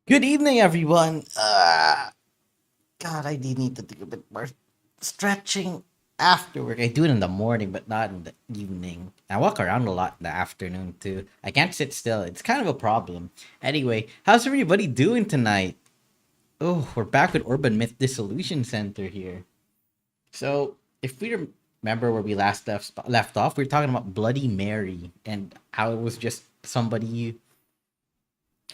Good evening, everyone. God, I do need to do a bit more stretching after work. I do it in the morning, but not in the evening. I walk around a lot in the afternoon too. I can't sit still. It's kind of a problem. Anyway, how's everybody doing tonight? Oh, we're back with Urban Myth Dissolution Center here. So, if we remember where we left off, we were talking about Bloody Mary and how it was just somebody.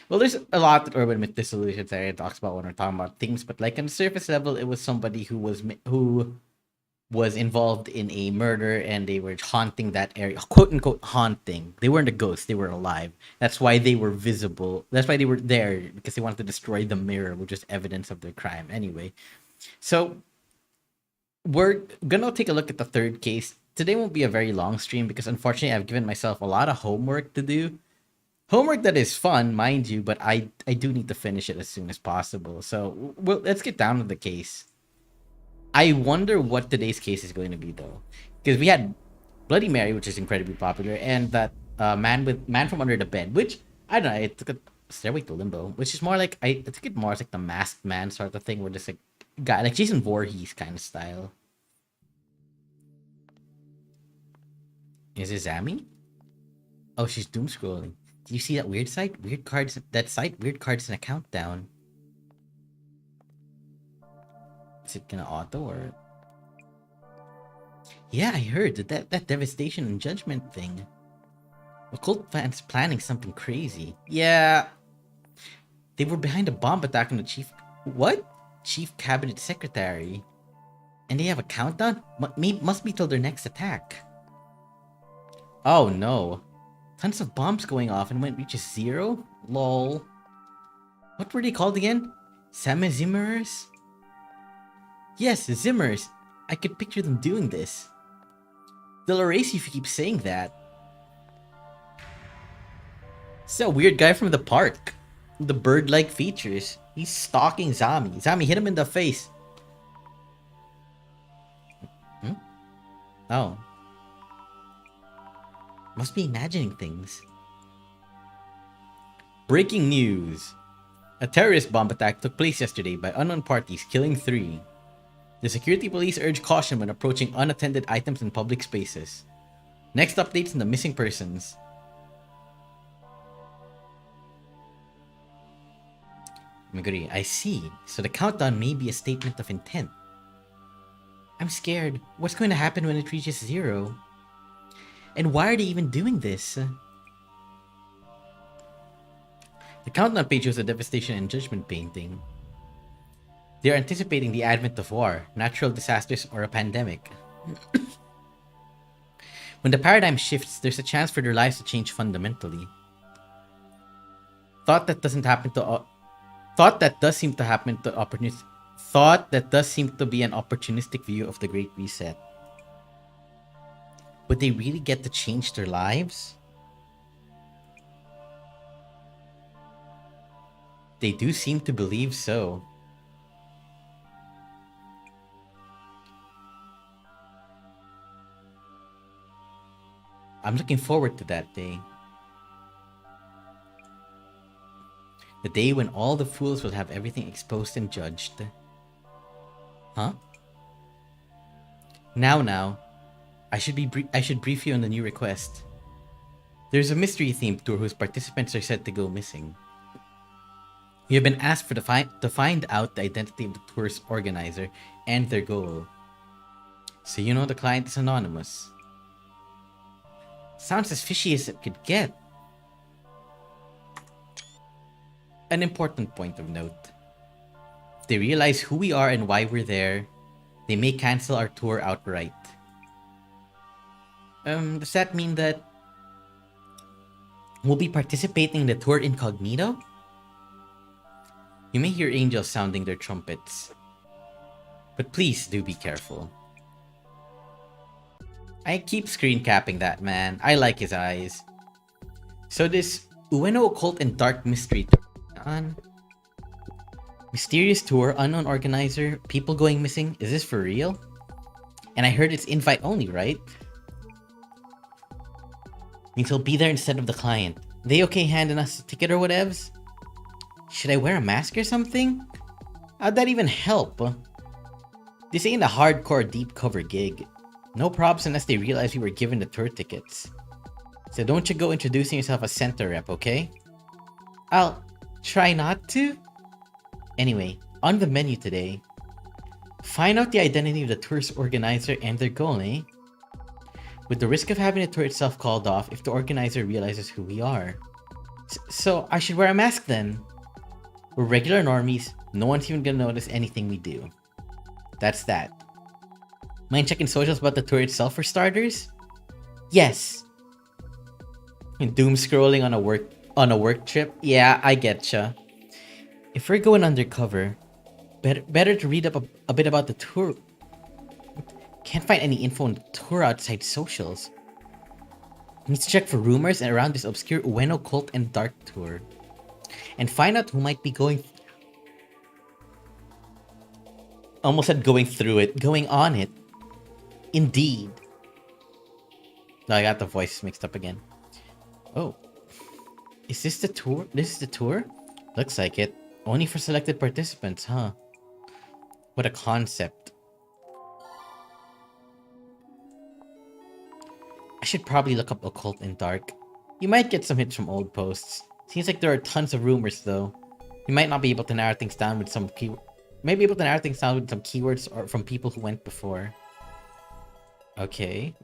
Well, there's a lot that Urban Myth Dissolution area talks about when we're talking about things, but like on the surface level, it was somebody who was involved in a murder and they were haunting that area, quote unquote haunting. They weren't a ghost; they were alive. That's why they were visible. That's why they were there because they wanted to destroy the mirror, which is evidence of their crime. Anyway, so we're gonna take a look at the third case. Today won't be a very long stream because unfortunately I've given myself a lot of homework to do. Homework that is fun, mind you, but I do need to finish it as soon as possible. So let's get down to the case. I wonder what today's case is going to be though, because we had Bloody Mary, which is incredibly popular, and that man from under the bed, which I don't know. It took a Stairway to Limbo, which is more like I think it more as like the Masked Man sort of thing, where just like guy like Jason Voorhees kind of style. Is it Zami? Oh, she's doom scrolling. Do you see that weird site? Weird cards. That site. Weird cards in a countdown. Is it gonna auto or? Yeah, I heard that devastation and judgment thing. Occult fans planning something crazy. Yeah, they were behind a bomb attack on the chief. What? Chief cabinet secretary. And they have a countdown. Must be till their next attack. Oh no. Tons of bombs going off and when it reaches zero? Lol. What were they called again? Samazimmerers? Yes, Zimmers. I could picture them doing this. They'll erase you if you keep saying that. It's a weird guy from the park. The bird-like features. He's stalking Zami. Zami, hit him in the face. Hmm? Oh. Must be imagining things. Breaking news. A terrorist bomb attack took place yesterday by unknown parties, killing 3. The security police urge caution when approaching unattended items in public spaces. Next updates on the missing persons. Meguri, I see. So the countdown may be a statement of intent. I'm scared. What's going to happen when it reaches 0? And why are they even doing this? The countdown page shows a devastation and judgment painting. They are anticipating the advent of war, natural disasters, or a pandemic. When the paradigm shifts, there's a chance for their lives to change fundamentally. Thought that does seem to happen to opportunist. Thought that does seem to be an opportunistic view of the Great Reset. Would they really get to change their lives? They do seem to believe so. I'm looking forward to that day. The day when all the fools will have everything exposed and judged. Huh? Now. I should brief you on the new request. There's a mystery-themed tour whose participants are said to go missing. You have been asked to find out the identity of the tour's organizer and their goal. So you know the client is anonymous. Sounds as fishy as it could get. An important point of note. If they realize who we are and why we're there, they may cancel our tour outright. Does that mean that we'll be participating in the tour incognito? You may hear angels sounding their trumpets. But please do be careful. I keep screen capping that man. I like his eyes. So this Ueno Occult and Dark Mystery on mysterious tour, unknown organizer, people going missing. Is this for real? And I heard it's invite only, right? Means he'll be there instead of the client. They okay handing us a ticket or whatevs? Should I wear a mask or something? How'd that even help? This ain't a hardcore deep cover gig. No props unless they realize we were given the tour tickets. So don't you go introducing yourself as center rep, okay? I'll try not to. Anyway, on the menu today, find out the identity of the tour's organizer and their goal, eh? With the risk of having the tour itself called off if the organizer realizes who we are. So I should wear a mask then? We're regular normies, no one's even gonna notice anything we do. That's that. Mind checking socials about the tour itself for starters? Yes. And doom scrolling on a work trip? Yeah, I getcha. If we're going undercover, better to read up a bit about the tour. Can't find any info on the tour outside socials. Need to check for rumors and around this obscure Ueno cult and dark tour. And find out who might be going... Almost said going through it. Going on it. Indeed. No, I got the voice mixed up again. Oh. Is this the tour? This is the tour? Looks like it. Only for selected participants, huh? What a concept. I should probably look up Occult and Dark. You might get some hits from old posts. Seems like there are tons of rumors though. You might not be able to narrow things down with some keywords or from people who went before. Okay.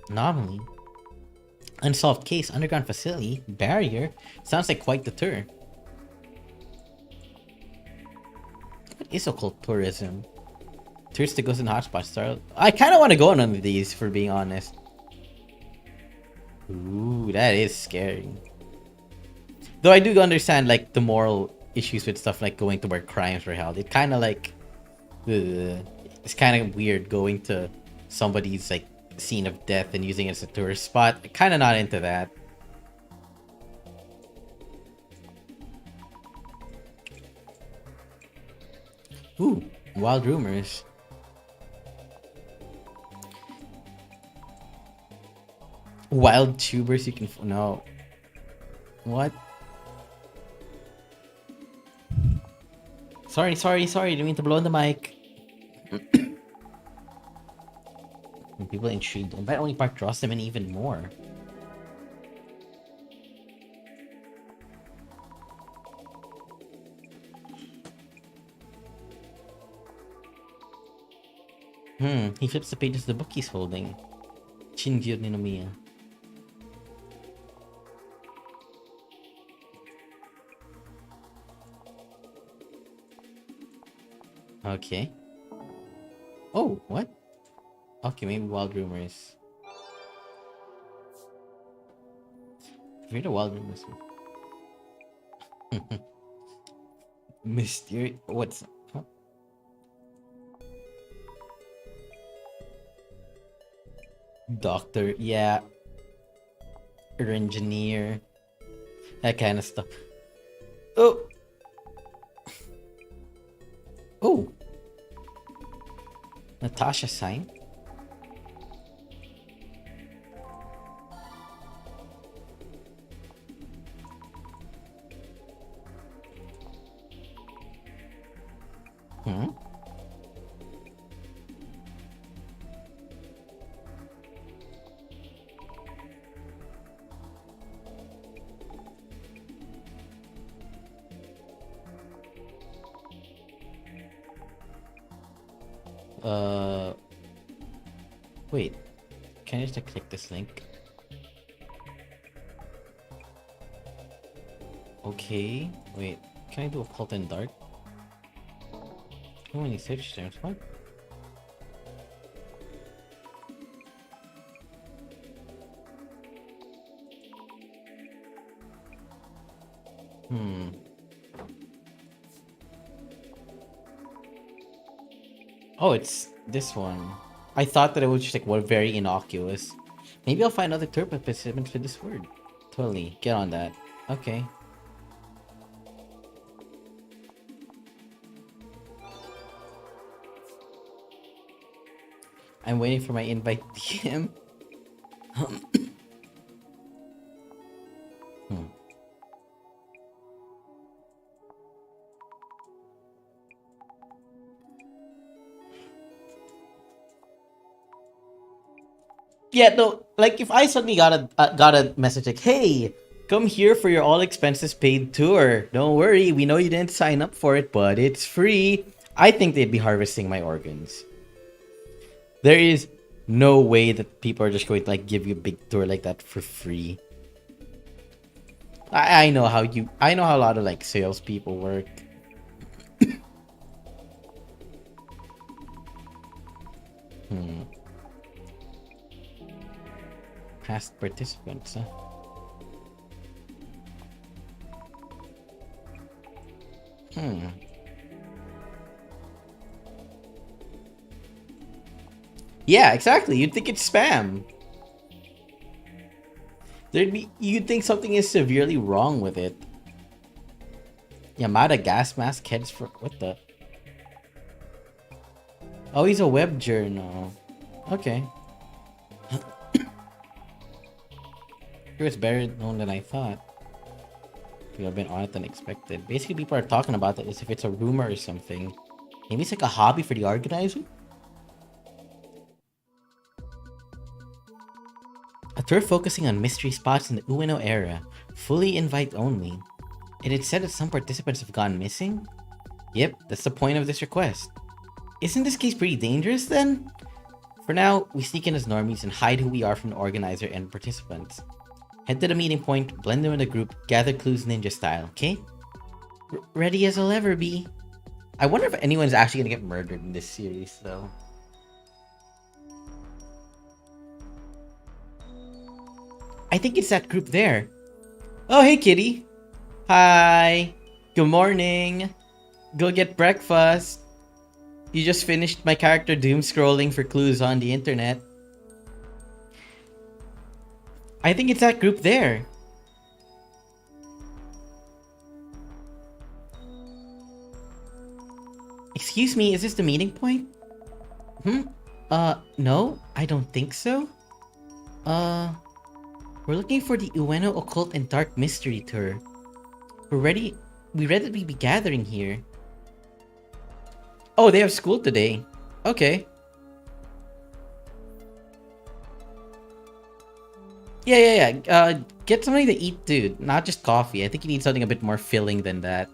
Anomaly. Unsolved case, underground facility, barrier. Sounds like quite the tour. What is occult tourism? Tours to ghosts and hotspots. I kind of want to go on one of these, for being honest. Ooh, that is scary. Though I do understand, like, the moral issues with stuff like going to where crimes were held. It kind of like... it's kind of weird going to somebody's, like, scene of death and using it as a tourist spot. Kind of not into that. Ooh, wild rumors. Wild tubers you can... No. What? Sorry. Didn't mean to blow in the mic. People intrigued. Invite only Park draws them in even more. He flips the pages of the book he's holding. Shinjiro Ninomiya. Okay. Oh, what? Okay, maybe wild rumors. Read the wild rumors. Mysterious. What's... Huh? Doctor, yeah. Or engineer. That kind of stuff. Oh! Oh! Natasha sign? Wait. Can I just click this link? Okay. Wait. Can I do occult and dark? How many search terms? What? Oh, it's this one. I thought that it was just like one very innocuous. Maybe I'll find other tour participants for this word. Totally. Get on that. Okay. I'm waiting for my invite DM. Hmm. Yeah, no, like if I suddenly got a message like, "Hey, come here for your all expenses paid tour. Don't worry, we know you didn't sign up for it, but it's free." I think they'd be harvesting my organs. There is no way that people are just going to like give you a big tour like that for free. I know how a lot of like salespeople work. Hmm. Past participants, huh? Hmm. Yeah, exactly. You'd think it's spam. You'd think something is severely wrong with it. Yamada gas mask heads for what the? Oh, he's a web journal. Okay. Sure, it's better known than I thought. People have been on it than expected. Basically, people are talking about it as if it's a rumor or something. Maybe it's like a hobby for the organizer? A tour focusing on mystery spots in the Ueno era. Fully invite only. And it said that some participants have gone missing? Yep, that's the point of this request. Isn't this case pretty dangerous then? For now, we sneak in as normies and hide who we are from the organizer and participants. Head to the meeting point, blend them in the group, gather clues ninja style, okay? Ready as I'll ever be. I wonder if anyone's actually gonna get murdered in this series, though. I think it's that group there. Oh, hey, kitty. Hi. Good morning. Go get breakfast. You just finished my character doom scrolling for clues on the internet. I think it's that group there. Excuse me, is this the meeting point? Hmm? No, I don't think so. Uh, we're looking for the Ueno Occult and Dark Mystery Tour. We read that we'd be gathering here. Oh, they have school today. Okay. Yeah. Get something to eat, dude. Not just coffee. I think you need something a bit more filling than that.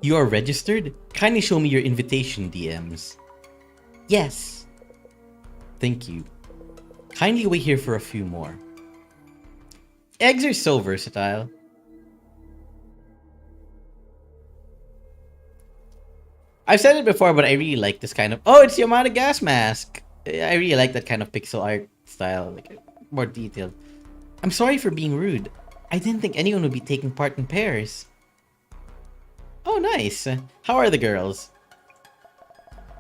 You are registered? Kindly show me your invitation DMs. Yes. Thank you. Kindly wait here for a few more. Eggs are so versatile. I've said it before, but I really like this kind of... Oh, it's Yamada gas mask! I really like that kind of pixel art style. Like, more detailed. I'm sorry for being rude. I didn't think anyone would be taking part in pairs. Oh, nice. How are the girls?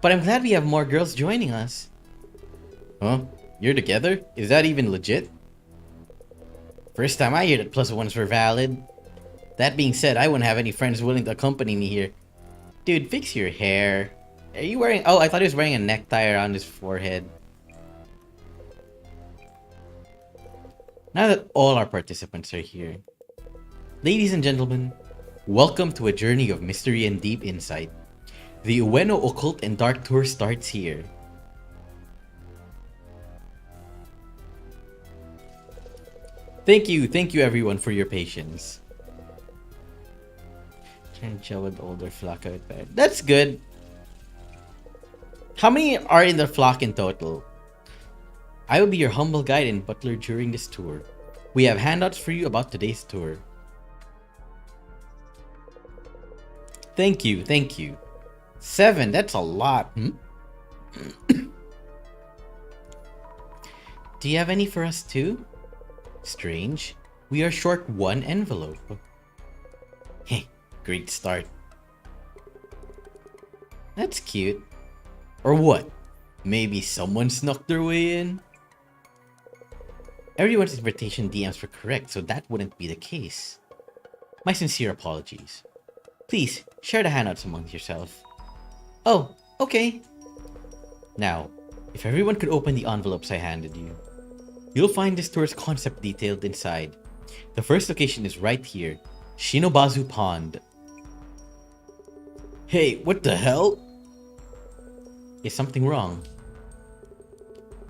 But I'm glad we have more girls joining us. Huh? You're together? Is that even legit? First time I hear that plus ones were valid. That being said, I wouldn't have any friends willing to accompany me here. Dude, fix your hair. Are you wearing... Oh, I thought he was wearing a necktie around his forehead. Now that all our participants are here. Ladies and gentlemen, welcome to a journey of mystery and deep insight. The Ueno Occult and Dark Tour starts here. Thank you everyone for your patience. Trying to chill with older flock out there. That's good. How many are in the flock in total? I will be your humble guide and butler during this tour. We have handouts for you about today's tour. Thank you. 7, that's a lot. Do you have any for us too? Strange. We are short 1 envelope. Hey, great start. That's cute. Or what? Maybe someone snuck their way in? Everyone's invitation DMs were correct, so that wouldn't be the case. My sincere apologies. Please, share the handouts amongst yourself. Oh, okay. Now, If everyone could open the envelopes I handed you, you'll find this tour's concept detailed inside. The first location is right here, Shinobazu Pond. Hey, what the hell? Is something wrong?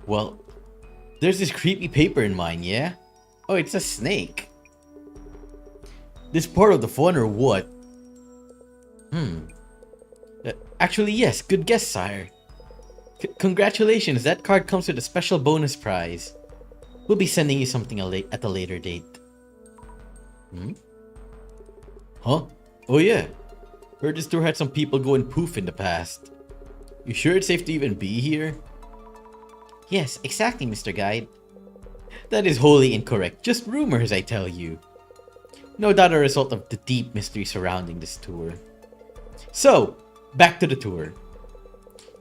Well, there's this creepy paper in mine, yeah? Oh, it's a snake. This part of the fun or what? Actually, yes, good guess, sire. Congratulations, that card comes with a special bonus prize. We'll be sending you something at a later date. Huh? Oh yeah. Heard this tour had some people going poof in the past. You sure it's safe to even be here? Yes, exactly, Mr. Guide. That is wholly incorrect. Just rumors, I tell you. No doubt a result of the deep mystery surrounding this tour. So, back to the tour.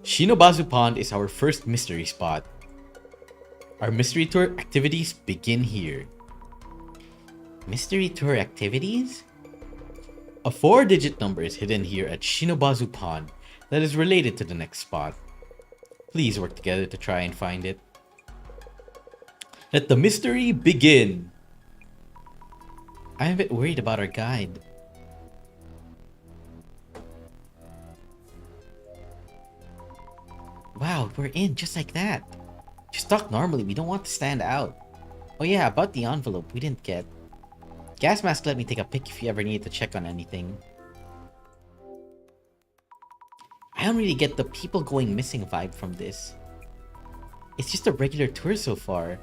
Shinobazu Pond is our first mystery spot. Our mystery tour activities begin here. Mystery tour activities? A 4-digit number is hidden here at Shinobazu Pond that is related to the next spot. Please work together to try and find it. Let the mystery begin! I'm a bit worried about our guide. Wow, we're in just like that. Just talk normally, we don't want to stand out. Oh yeah, about the envelope we didn't get. Gas mask let me take a pic if you ever need to check on anything. I don't really get the people going missing vibe from this. It's just a regular tour so far.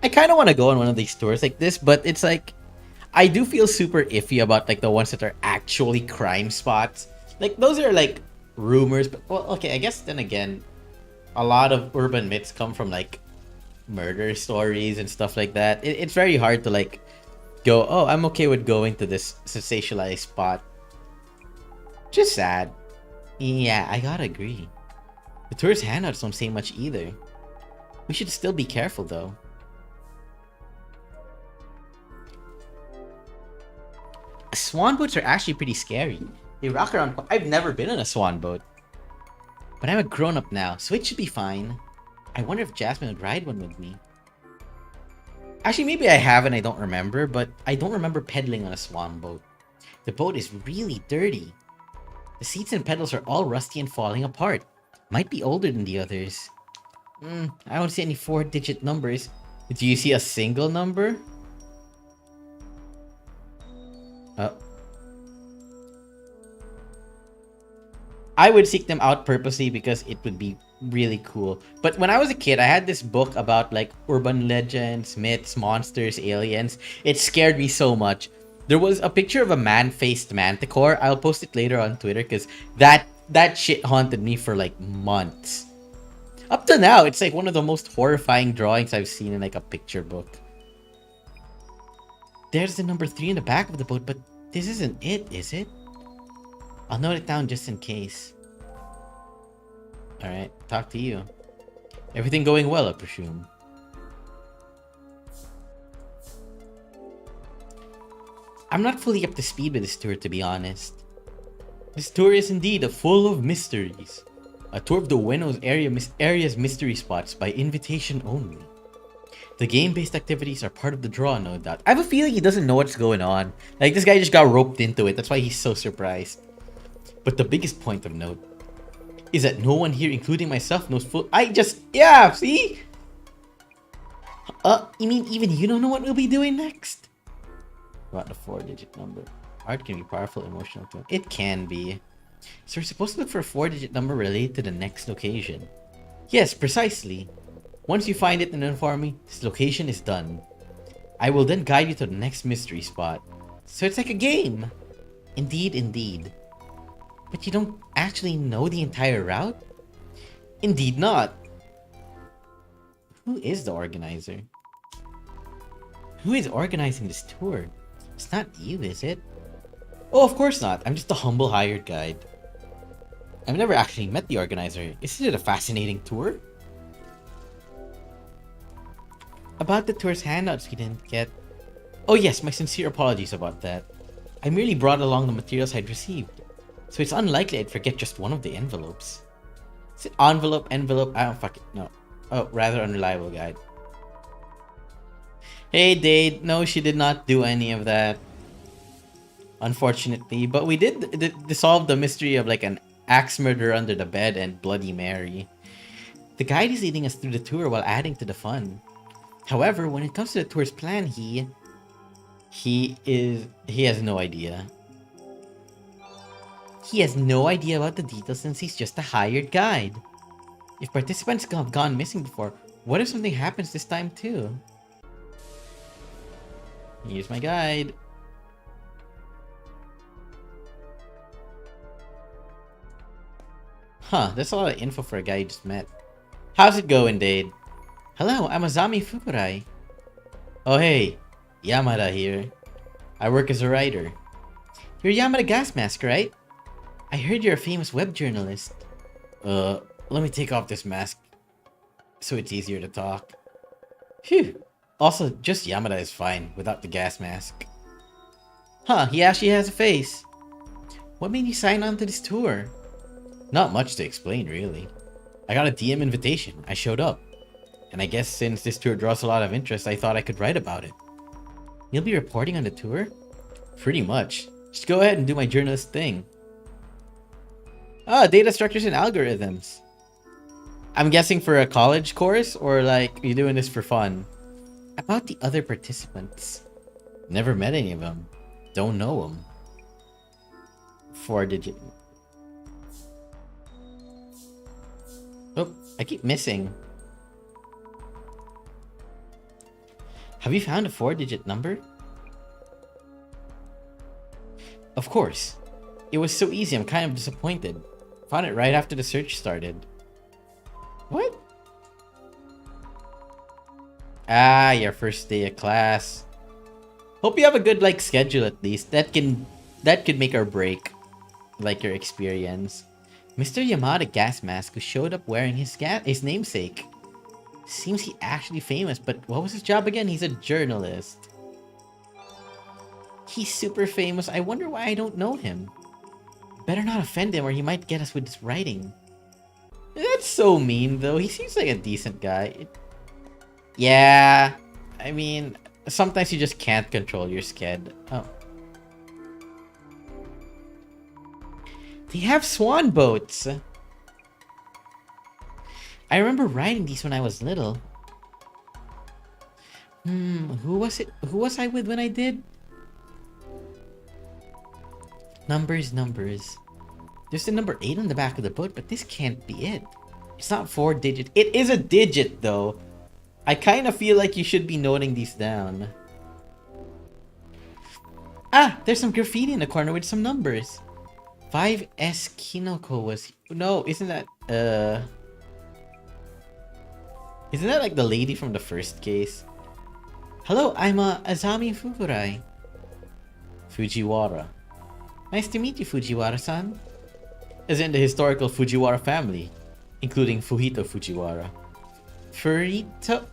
I kind of want to go on one of these tours like this, but it's like, I do feel super iffy about like the ones that are actually crime spots. Like those are like rumors, but well, okay, I guess then again, a lot of urban myths come from like murder stories and stuff like that. It's very hard to like go, oh, I'm okay with going to this sensationalized spot. Just sad. Yeah, I gotta agree. The tourist handouts don't say much either. We should still be careful though. Swan boats are actually pretty scary. They rock around. I've never been on a swan boat. But I'm a grown-up now, so it should be fine. I wonder if Jasmine would ride one with me. Actually, maybe I have and I don't remember, but I don't remember pedaling on a swan boat. The boat is really dirty. The seats and pedals are all rusty and falling apart. Might be older than the others. I don't see any 4-digit numbers. Do you see a single number? I would seek them out purposely because it would be really cool. But when I was a kid, I had this book about like urban legends, myths, monsters, aliens. It scared me so much. There was a picture of a man-faced manticore. I'll post it later on Twitter because that shit haunted me for like months. Up to now, it's like one of the most horrifying drawings I've seen in like a picture book. There's the number 3 in the back of the boat, but this isn't it, is it? I'll note it down just in case. Alright, talk to you. Everything going well, I presume. I'm not fully up to speed with this tour, to be honest. This tour is indeed full of mysteries. A tour of the Ueno's area's mystery spots by invitation only. The game-based activities are part of the draw, no doubt. I have a feeling he doesn't know what's going on. Like, this guy just got roped into it. That's why he's so surprised. But the biggest point of note is that no one here, including myself, knows yeah, see? You mean even you don't know what we'll be doing next? About the 4-digit number. Art can be powerful, emotional too. It can be. So we're supposed to look for a 4-digit number related to the next location. Yes, precisely. Once you find it and inform me, this location is done. I will then guide you to the next mystery spot. So it's like a game. Indeed, indeed. But you don't actually know the entire route? Indeed not. Who is the organizer? Who is organizing this tour? It's not you, is it? Oh, of course not. I'm just a humble hired guide. I've never actually met the organizer. Isn't it a fascinating tour? About the tour's handouts we didn't get. Oh yes, my sincere apologies about that. I merely brought along the materials I'd received. So it's unlikely I'd forget just one of the envelopes. Is it envelope? I don't fucking know. Oh, rather unreliable guide. Hey, Dade. No, she did not do any of that, unfortunately. But we did dissolve the mystery of like an axe murder under the bed and Bloody Mary. The guide is leading us through the tour while adding to the fun. However, when it comes to the tour's plan, he has no idea. He has no idea about the details since he's just a hired guide. If participants have gone missing before, what if something happens this time too? Here's my guide. Huh, that's a lot of info for a guy you just met. How's it going, Dade? Hello, I'm Azami Fukurai. Oh hey, Yamada here. I work as a writer. You're Yamada Gas Mask, right? I heard you're a famous web journalist. Let me take off this mask so it's easier to talk. Phew. Also, just Yamada is fine without the gas mask. Huh, he actually has a face. What made you sign on to this tour? Not much to explain, really. I got a DM invitation. I showed up. And I guess since this tour draws a lot of interest, I thought I could write about it. You'll be reporting on the tour? Pretty much. Just go ahead and do my journalist thing. Ah, data structures and algorithms. I'm guessing for a college course, or like, you're doing this for fun? About the other participants. Never met any of them. Don't know them. 4-digit. Oh, I keep missing. Have you found a 4-digit number? Of course. It was so easy, I'm kind of disappointed. Found it right after the search started. What? Ah, your first day of class. Hope you have a good like schedule at least. That could make or break like your experience. Mr. Yamada Gas Mask, who showed up wearing his namesake. Seems he actually famous, but what was his job again? He's a journalist. He's super famous. I wonder why I don't know him. Better not offend him or he might get us with his writing. That's so mean though. He seems like a decent guy. Yeah, I mean, sometimes you just can't control your sked. Oh. They have swan boats. I remember riding these when I was little. Who was it? Who was I with when I did? Numbers. There's the number 8 on the back of the boat, but this can't be it. It's not 4-digit. It is a digit, though. I kind of feel like you should be noting these down. Ah, there's some graffiti in the corner with some numbers. 5S Kinoko was... No, isn't that... Isn't that like the lady from the first case? Hello, I'm Azami Fukurai. Fujiwara. Nice to meet you, Fujiwara-san. As in the historical Fujiwara family, including Fujito Fujiwara. Furito?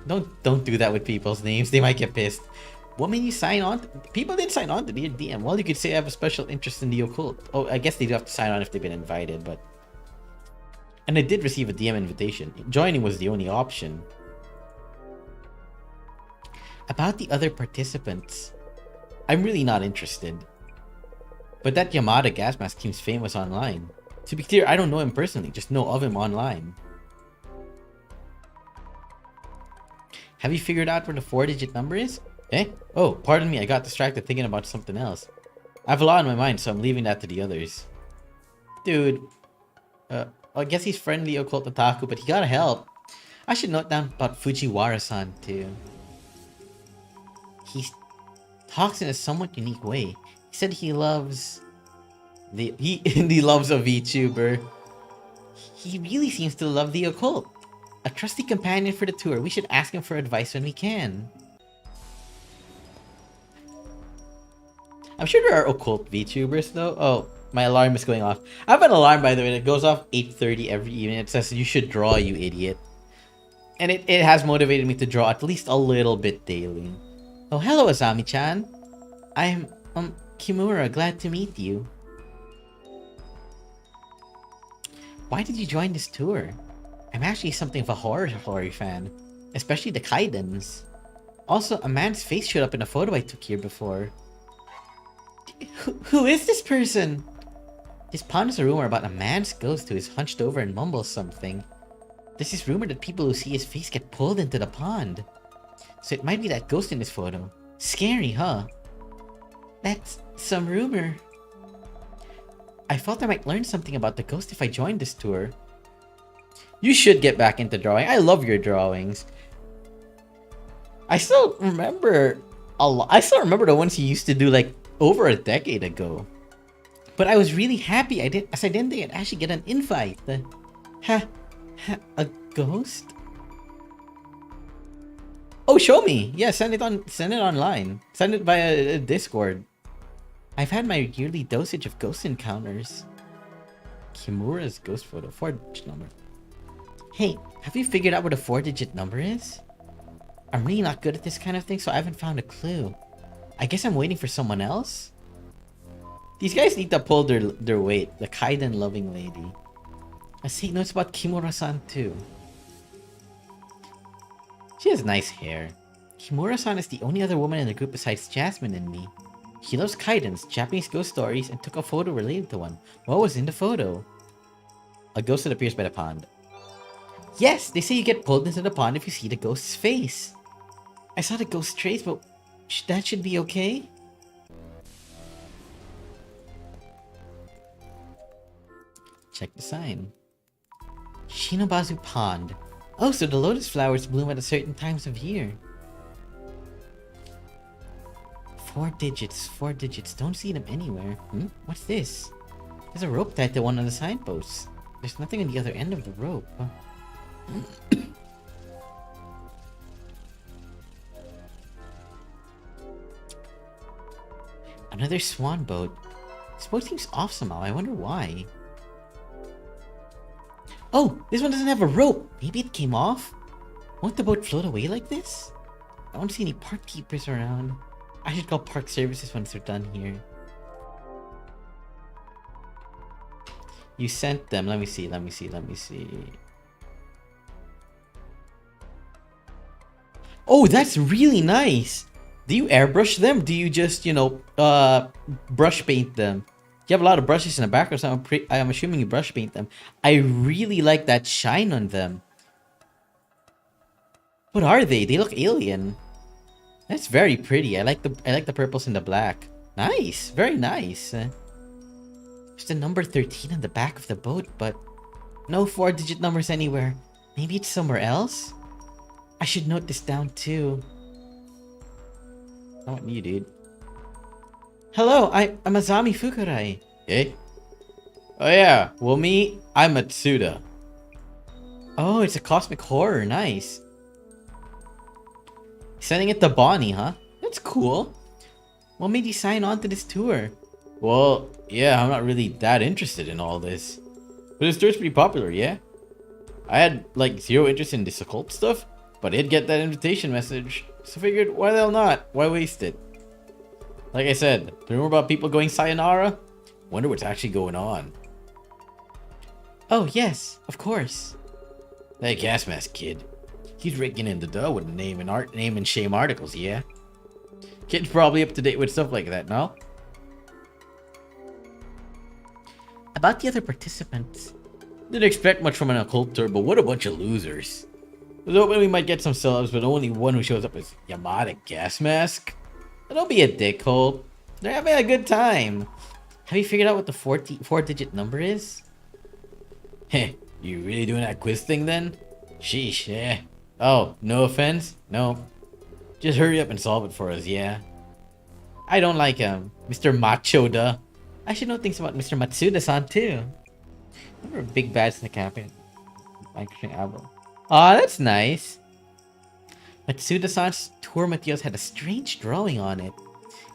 Don't do that with people's names, they might get pissed. What made you sign on? People didn't sign on to be a DM. Well, you could say I have a special interest in the occult. Oh, I guess they do have to sign on if they've been invited, but... And I did receive a DM invitation. Joining was the only option. About the other participants, I'm really not interested. But that Yamada Gas Mask seems famous online. To be clear, I don't know him personally, just know of him online. Have you figured out where the 4-digit number is? Eh? Oh, pardon me, I got distracted thinking about something else. I have a lot on my mind, so I'm leaving that to the others. Dude. I guess he's friendly occult otaku, but he gotta help. I should note down about Fujiwara-san, too. He talks in a somewhat unique way. He said he loves... He loves a VTuber. He really seems to love the occult. A trusty companion for the tour. We should ask him for advice when we can. I'm sure there are occult VTubers though. Oh, my alarm is going off. I have an alarm, by the way, that goes off 8:30 every evening. It says, you should draw, you idiot. And it has motivated me to draw at least a little bit daily. Oh, hello, Azami-chan. I'm, Kimura. Glad to meet you. Why did you join this tour? I'm actually something of a horror fan, especially the Kaidens. Also, a man's face showed up in a photo I took here before. Who is this person? This pond is a rumor about a man's ghost who is hunched over and mumbles something. There's this rumor that people who see his face get pulled into the pond. So it might be that ghost in this photo. Scary, huh? That's some rumor. I felt I might learn something about the ghost if I joined this tour. You should get back into drawing. I love your drawings. I still remember a lot. I still remember the ones you used to do like over a decade ago. But I was really happy I didn't think I'd actually get an invite. A ghost? Oh, show me. Yeah, send it online. Send it via Discord. I've had my yearly dosage of ghost encounters. Kimura's ghost photo, 4-digit number. Hey, have you figured out what a 4-digit number is? I'm really not good at this kind of thing, so I haven't found a clue. I guess I'm waiting for someone else? These guys need to pull their weight. The Kaiden loving lady. Let's take notes about Kimura-san too. She has nice hair. Kimura-san is the only other woman in the group besides Jasmine and me. She loves Kaidens, Japanese ghost stories, and took a photo related to one. What was in the photo? A ghost that appears by the pond. Yes, they say you get pulled into the pond if you see the ghost's face. I saw the ghost trace, but that should be okay? Check the sign. Shinobazu Pond. Oh, so the lotus flowers bloom at certain times of year. 4 digits. Don't see them anywhere. What's this? There's a rope tied to one of the signposts. There's nothing on the other end of the rope. Another swan boat. This boat seems off somehow. I wonder why. Oh, this one doesn't have a rope. Maybe it came off? Won't the boat float away like this? I don't see any park keepers around. I should call park services once they're done here. You sent them. Let me see. Oh, that's really nice. Do you airbrush them? Do you just, brush paint them? You have a lot of brushes in the background, so I'm assuming you brush paint them. I really like that shine on them. What are they? They look alien. That's very pretty. I like the purples and the black. Nice, very nice. There's the number 13 on the back of the boat, but no 4-digit numbers anywhere. Maybe it's somewhere else? I should note this down too. Not you, dude. Hello, I'm Azami Fukurai. Eh? Oh yeah, well I'm Matsuda. Oh, it's a cosmic horror, nice. Sending it to Bonnie, huh? That's cool. What made you sign on to this tour? Well, yeah, I'm not really that interested in all this. But this tour's pretty popular, yeah? I had, like, zero interest in this occult stuff, but I did get that invitation message. So figured, why the hell not? Why waste it? Like I said, the rumor about people going sayonara? Wonder what's actually going on. Oh, yes, of course. That gas mask kid. He's raking in the dough with name and shame articles, yeah? Kid's probably up to date with stuff like that, no? About the other participants. Didn't expect much from an occult tour, but what a bunch of losers. I was hoping we might get some celebs, but only one who shows up is Yamada Gas Mask. Don't be a dickhole. They're having a good time. Have you figured out what the 4-digit number is? Heh, you really doing that quiz thing then? Sheesh, yeah. Oh, no offense? No. Just hurry up and solve it for us, yeah? I don't like him. Mr. Macho-da. I should know things about Mr. Matsuda-san too. Remember big bads in the campaign? Aw, that's nice. Matsuda-san's tour materials had a strange drawing on it.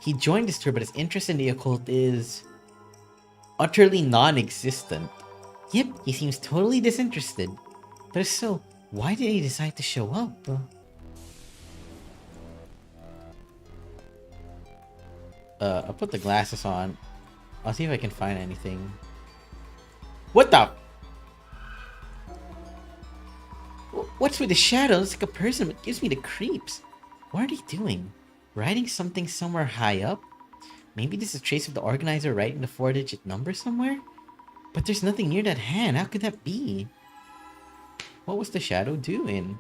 He joined this tour, but his interest in the occult is utterly non-existent. Yep, he seems totally disinterested. But if so, why did he decide to show up? I'll put the glasses on. I'll see if I can find anything. What the? What's with the shadow? It's like a person, but gives me the creeps. What are they doing? Writing something somewhere high up? Maybe this is a trace of the organizer writing the 4-digit number somewhere? But there's nothing near that hand. How could that be? What was the shadow doing?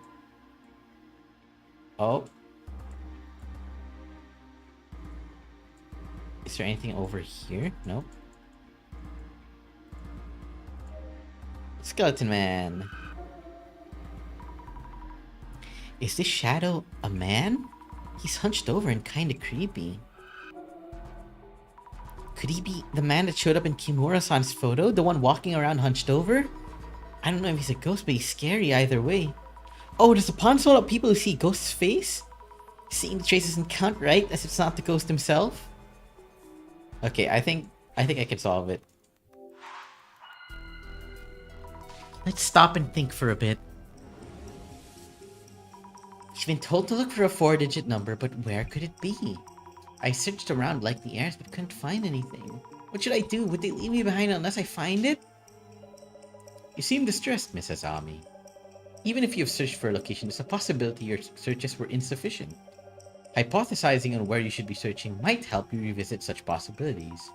Oh. Is there anything over here? Nope. Skeleton Man. Is this shadow a man? He's hunched over and kinda creepy. Could he be the man that showed up in Kimura-san's photo? The one walking around hunched over? I don't know if he's a ghost, but he's scary either way. Oh, does the pawn swallow up people who see ghost's face? Seeing the trace doesn't count, right? As it's not the ghost himself? Okay, I think I can solve it. Let's stop and think for a bit. She's been told to look for a 4-digit number, but where could it be? I searched around like the airs, but couldn't find anything. What should I do? Would they leave me behind unless I find it? You seem distressed, Miss Azami. Even if you have searched for a location, there's a possibility your searches were insufficient. Hypothesizing on where you should be searching might help you revisit such possibilities.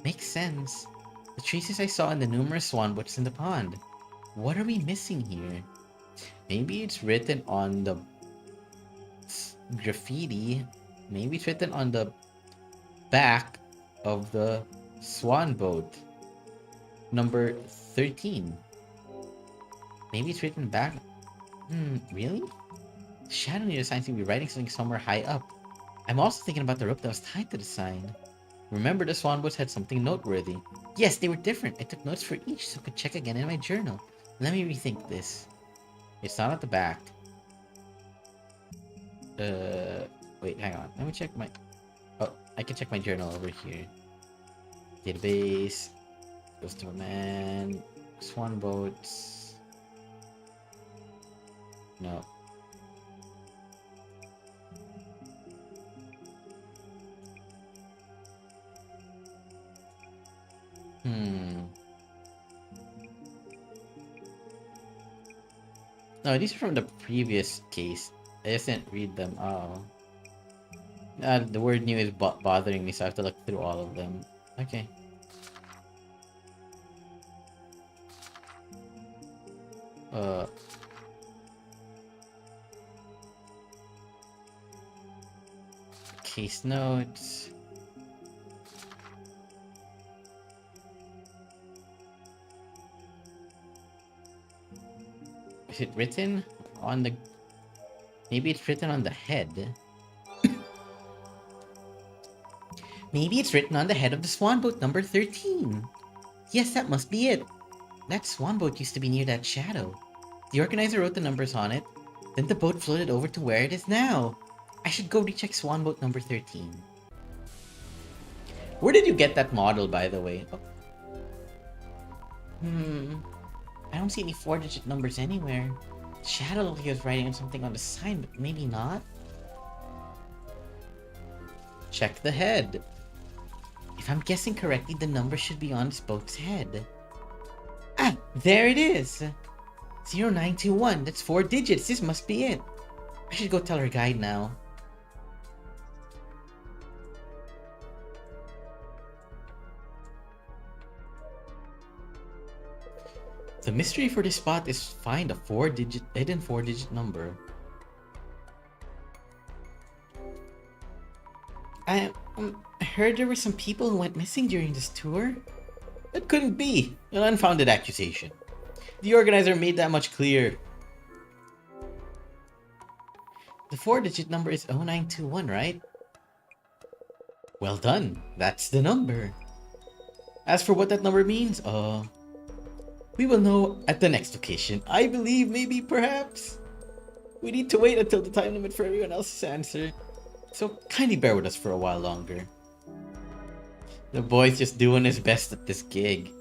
Makes sense. The traces I saw in the numerous swan boats in the pond. What are we missing here? Maybe it's written on the graffiti. Maybe it's written on the back of the swan boat. Number 13. Maybe it's written back. Really? The shadow near the sign seems to be writing something somewhere high up. I'm also thinking about the rope that was tied to the sign. Remember, the swan boats had something noteworthy. Yes, they were different. I took notes for each so I could check again in my journal. Let me rethink this. It's not at the back. Wait, hang on. Let me check my... Oh, I can check my journal over here. Database. Ghost of a man. Swan boats. No. No, these are from the previous case. I just didn't read them. Oh. The word new is bothering me, so I have to look through all of them. Okay. Case notes. Is it written on the... Maybe it's written on the head. Maybe it's written on the head of the swan boat number 13. Yes, that must be it. That swan boat used to be near that shadow. The organizer wrote the numbers on it. Then the boat floated over to where it is now. I should go recheck swan boat number 13. Where did you get that model, by the way? Oh. I don't see any 4-digit numbers anywhere. Shadow looked like he was writing something on the sign, but maybe not. Check the head. If I'm guessing correctly, the number should be on this boat's head. Ah, there it is! 0921, that's 4 digits, this must be it. I should go tell our guide now. The mystery for this spot is find a hidden 4-digit number. I heard there were some people who went missing during this tour. That couldn't be an unfounded accusation. The organizer made that much clear. The 4-digit number is 0921, right? Well done. That's the number. As for what that number means, we will know at the next occasion. I believe, maybe, perhaps. We need to wait until the time limit for everyone else's answer. So kindly bear with us for a while longer. The boy's just doing his best at this gig.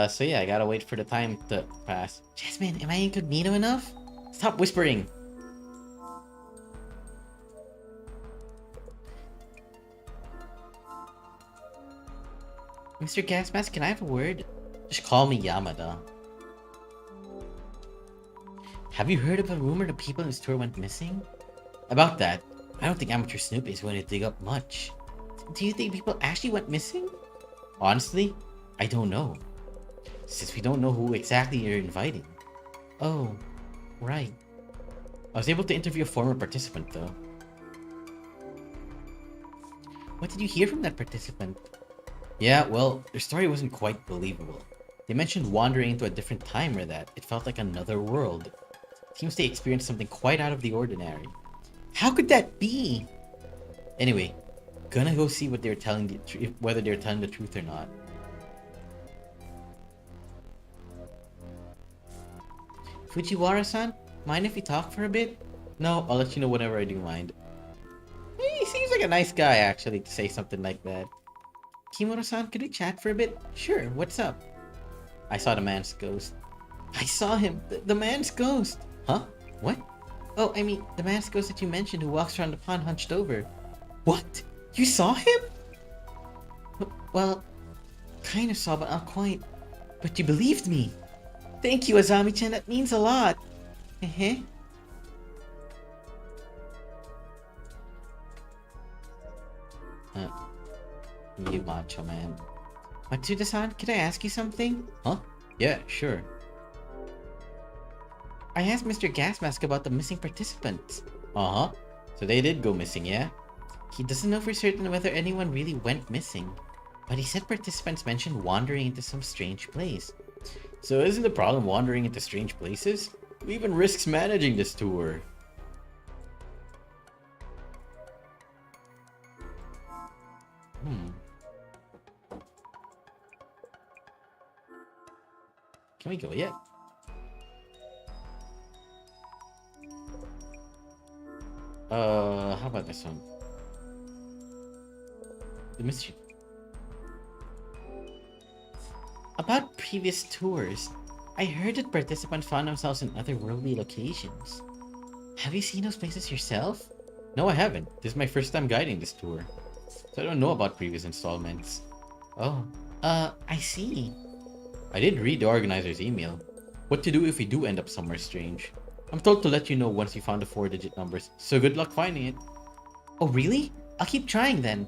So yeah, I gotta wait for the time to pass. Jasmine, am I incognito enough? Stop whispering. Mr. Gasmask, can I have a word? Just call me Yamada. Have you heard of a rumor the people in this tour went missing? About that, I don't think Amateur Snoop is going to dig up much. Do you think people actually went missing? Honestly, I don't know. Since we don't know who exactly you're inviting. Oh, right. I was able to interview a former participant, though. What did you hear from that participant? Yeah, well, their story wasn't quite believable. They mentioned wandering into a different time or that it felt like another world. Seems they experienced something quite out of the ordinary. How could that be? Anyway, gonna go see what they're telling whether they're telling the truth or not. Fujiwara-san, mind if we talk for a bit? No, I'll let you know whenever I do mind. He seems like a nice guy, actually, to say something like that. Kimura-san, could we chat for a bit? Sure, what's up? I saw the man's ghost. I saw him! The man's ghost! Huh? What? Oh, I mean, the man's ghost that you mentioned who walks around the pond hunched over. What? You saw him? Well, kind of saw, but not quite. But you believed me! Thank you, Azami-chan, that means a lot! Uh-huh. You macho man. Matsuda-san, can I ask you something? Huh? Yeah, sure. I asked Mr. Gasmask about the missing participants. Uh-huh. So they did go missing, yeah? He doesn't know for certain whether anyone really went missing. But he said participants mentioned wandering into some strange place. So isn't the problem wandering into strange places? Who even risks managing this tour? Can we go yet? How about this one? The mystery. About previous tours, I heard that participants found themselves in otherworldly locations. Have you seen those places yourself? No, I haven't. This is my first time guiding this tour. So I don't know about previous installments. Oh, I see. I did read the organizer's email. What to do if we do end up somewhere strange. I'm told to let you know once you found the 4-digit numbers, so good luck finding it. Oh really? I'll keep trying then.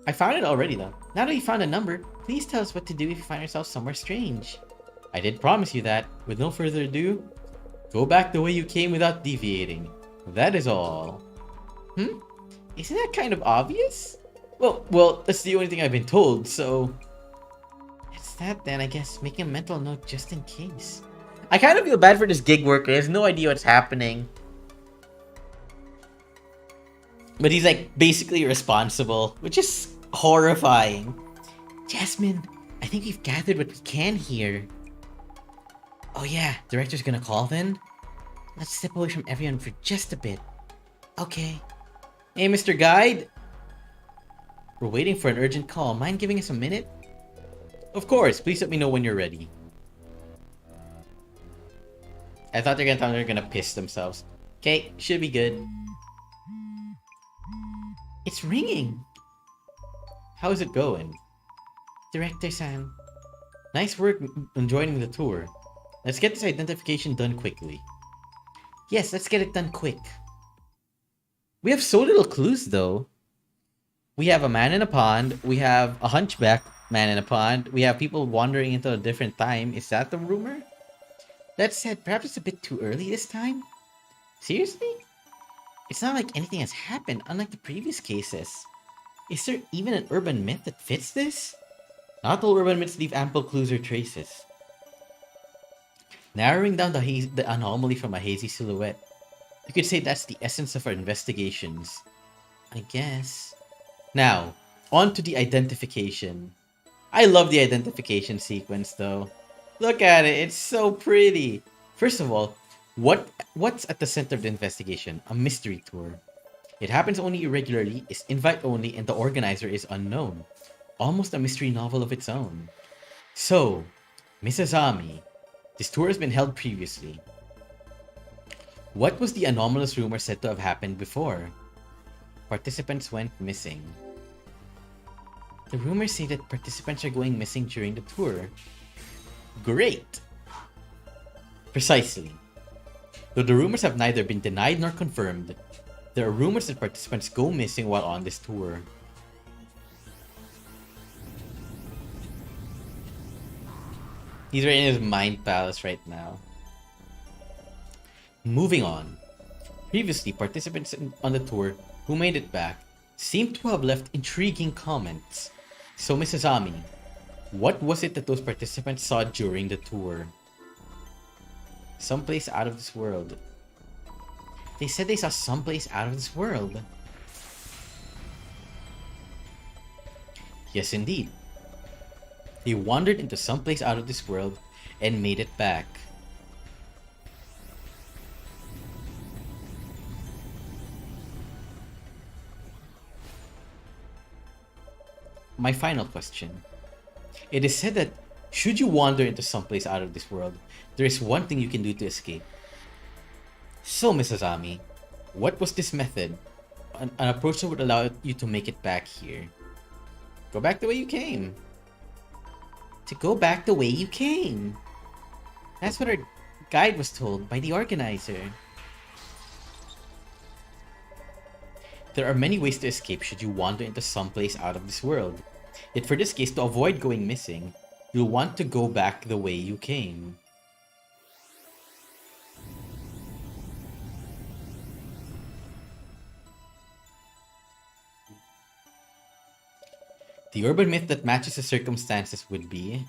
I found it already though. Now that you found a number, please tell us what to do if you find yourself somewhere strange. I did promise you that. With no further ado, go back the way you came without deviating. That is all. Isn't that kind of obvious? Well, that's the only thing I've been told, so... It's that then, I guess. Making a mental note just in case. I kind of feel bad for this gig worker. He has no idea what's happening. But he's like basically responsible, which is horrifying. Jasmine, I think we've gathered what we can here. Oh yeah, director's gonna call then? Let's step away from everyone for just a bit. Okay. Hey, Mr. Guide. We're waiting for an urgent call. Mind giving us a minute? Of course, please let me know when you're ready. I thought they're gonna tell me they're gonna piss themselves. Okay, should be good. It's ringing! How's it going? Director-san. Nice work on joining the tour. Let's get this identification done quickly. Yes, let's get it done quick. We have so little clues though. We have a man in a pond. We have a hunchback man in a pond. We have people wandering into a different time. Is that the rumor? That said, perhaps it's a bit too early this time? Seriously? It's not like anything has happened, unlike the previous cases. Is there even an urban myth that fits this? Not all urban myths leave ample clues or traces. Narrowing down the anomaly from a hazy silhouette. You could say that's the essence of our investigations. I guess. Now, on to the identification. I love the identification sequence though. Look at it, it's so pretty. First of all, what's at the center of the investigation? A mystery tour. It happens only irregularly, is invite only, and the organizer is unknown. Almost a mystery novel of its own. So, Miss Azami, this tour has been held previously. What was the anomalous rumor said to have happened before? Participants went missing. The rumors say that participants are going missing during the tour. Great! Precisely. Though the rumors have neither been denied nor confirmed, there are rumors that participants go missing while on this tour. He's right in his mind palace right now. Moving on. Previously, participants on the tour who made it back seemed to have left intriguing comments. So, Mrs. Ami, what was it that those participants saw during the tour? Someplace out of this world. They said they saw someplace out of this world. Yes, indeed. They wandered into someplace out of this world and made it back. My final question. It is said that should you wander into someplace out of this world, there is one thing you can do to escape. So, Mrs. Ami, what was this method? An approach that would allow you to make it back here. Go back the way you came. To go back the way you came. That's what our guide was told by the organizer. There are many ways to escape should you wander into someplace out of this world. Yet for this case, to avoid going missing, you'll want to go back the way you came. The urban myth that matches the circumstances would be...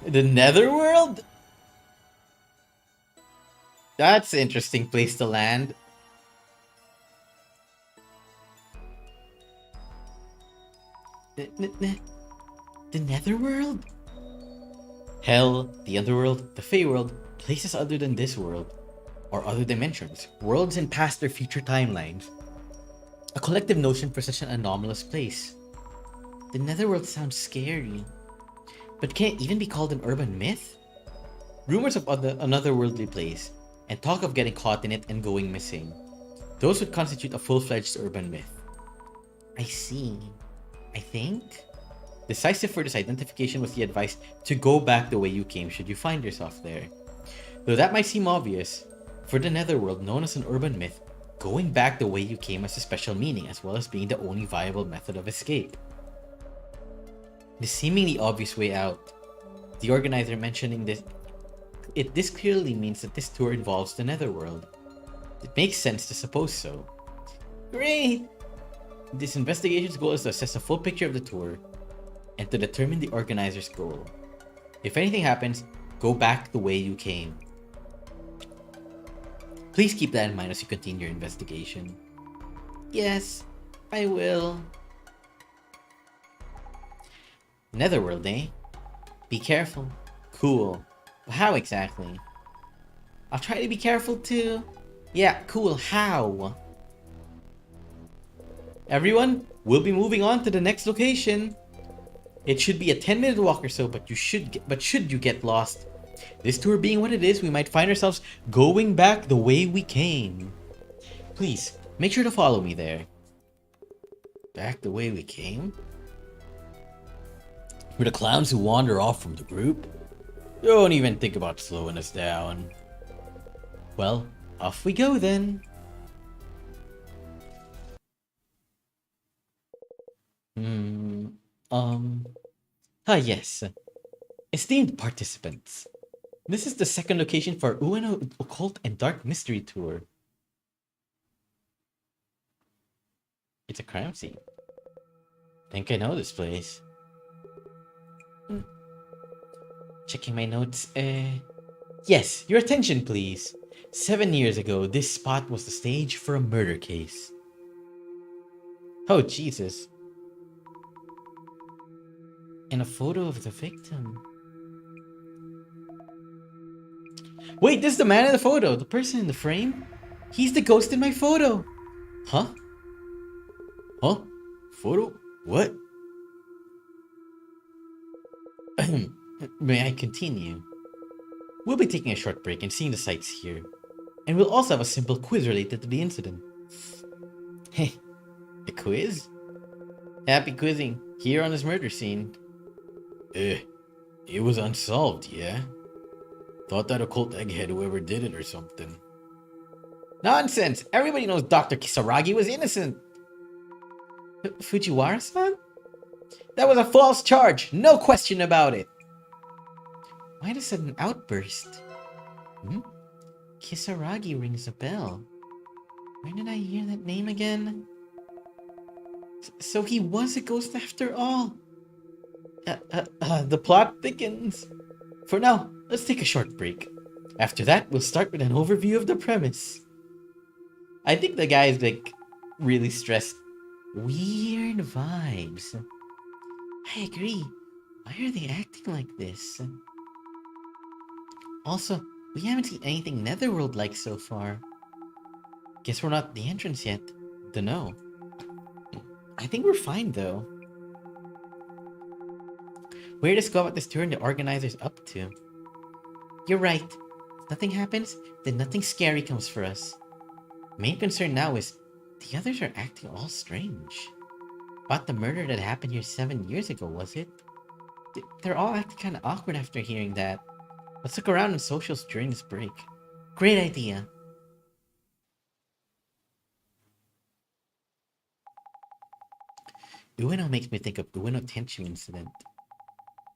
the Netherworld? That's an interesting place to land. The Netherworld? Hell, the Underworld, the Feyworld, places other than this world, or other dimensions, worlds in past or future timelines. A collective notion for such an anomalous place. The Netherworld sounds scary, but can it even be called an urban myth? Rumors of another worldly place, and talk of getting caught in it and going missing. Those would constitute a full-fledged urban myth. I see. I think? Decisive for this identification was the advice to go back the way you came should you find yourself there. Though that might seem obvious, for the Netherworld known as an urban myth, going back the way you came has a special meaning as well as being the only viable method of escape. The seemingly obvious way out, the organizer mentioning this, this clearly means that this tour involves the Netherworld. It makes sense to suppose so. Great! This investigation's goal is to assess a full picture of the tour and to determine the organizer's goal. If anything happens, go back the way you came. Please keep that in mind as you continue your investigation. Yes, I will. Netherworld, eh? Be careful. Cool. But how exactly? I'll try to be careful too. Yeah, cool. How? Everyone, we'll be moving on to the next location. It should be a 10-minute walk or so, but should you get lost, this tour being what it is, we might find ourselves going back the way we came. Please, make sure to follow me there. Back the way we came? We're the clowns who wander off from the group? Don't even think about slowing us down. Well, off we go then. Yes. Esteemed participants, this is the second location for Ueno Occult and Dark Mystery Tour. It's a crime scene. Think I know this place. Checking my notes. Yes, your attention please. 7 years ago, this spot was the stage for a murder case. Oh, Jesus. And a photo of the victim. Wait, this is the man in the photo, the person in the frame? He's the ghost in my photo! Huh? Huh? Photo? What? May I continue? We'll be taking a short break and seeing the sights here. And we'll also have a simple quiz related to the incident. Hey, a quiz? Happy quizzing, here on this murder scene. It was unsolved, yeah? Thought that occult egghead whoever did it or something. Nonsense! Everybody knows Dr. Kisaragi was innocent! Fujiwara-san? That was a false charge, no question about it! Why the sudden outburst? Kisaragi rings a bell. Where did I hear that name again? So he was a ghost after all. The plot thickens. For now, let's take a short break. After that, we'll start with an overview of the premise. I think the guy is like really stressed. Weird vibes. I agree. Why are they acting like this? Also, we haven't seen anything Netherworld-like so far. Guess we're not at the entrance yet. Dunno. I think we're fine though. Where to go about this tour and the organizers up to? You're right. If nothing happens, then nothing scary comes for us. Main concern now is the others are acting all strange. About the murder that happened here 7 years ago, was it? They're all acting kind of awkward after hearing that. Let's look around in socials during this break. Great idea. Ueno makes me think of Ueno Tenshu incident.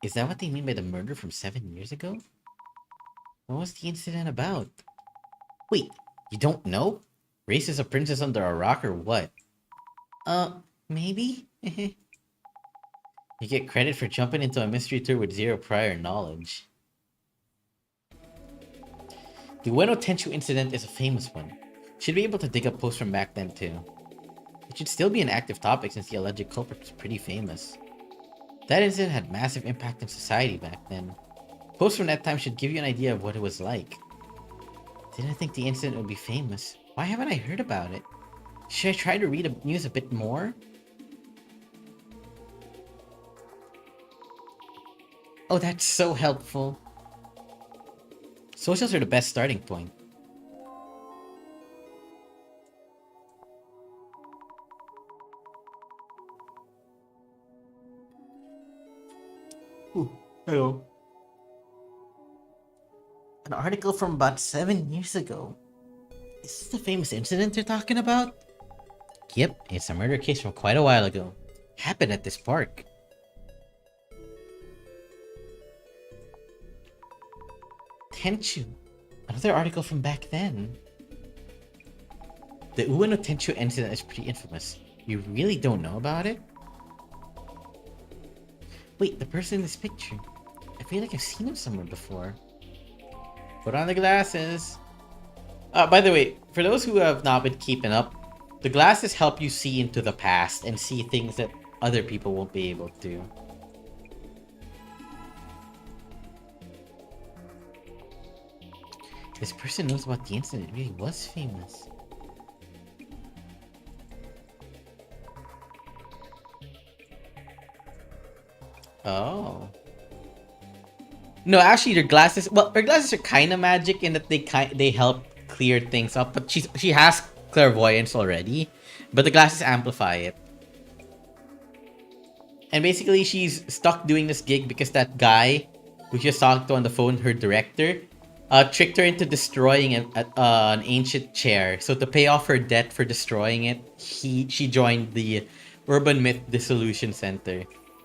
Is that what they mean by the murder from 7 years ago? What was the incident about? Wait, you don't know? Raises a princess under a rock or what? Maybe? You get credit for jumping into a mystery tour with zero prior knowledge. The Ueno Tenshu incident is a famous one. Should be able to dig up posts from back then too. It should still be an active topic since the alleged culprit was pretty famous. That incident had massive impact on society back then. Posts from that time should give you an idea of what it was like. Didn't think the incident would be famous. Why haven't I heard about it? Should I try to read the news a bit more? Oh, that's so helpful. Socials are the best starting point. Ooh, hello. An article from about 7 years ago. Is this the famous incident they're talking about? Yep, it's a murder case from quite a while ago. Happened at this park. Tenshu. Another article from back then. The Ueno Tenshu incident is pretty infamous. You really don't know about it? Wait, the person in this picture. I feel like I've seen him somewhere before. Put on the glasses. By the way, for those who have not been keeping up, the glasses help you see into the past and see things that other people won't be able to. This person knows about the incident. It really was famous. Oh. No, actually, their glasses. Well, her glasses are kind of magic in that they help clear things up. But she has clairvoyance already, but the glasses amplify it. And basically, she's stuck doing this gig because that guy who she was talking to on the phone, her director, tricked her into destroying an ancient chair. So to pay off her debt for destroying it, she joined the Urban Myth Dissolution Center,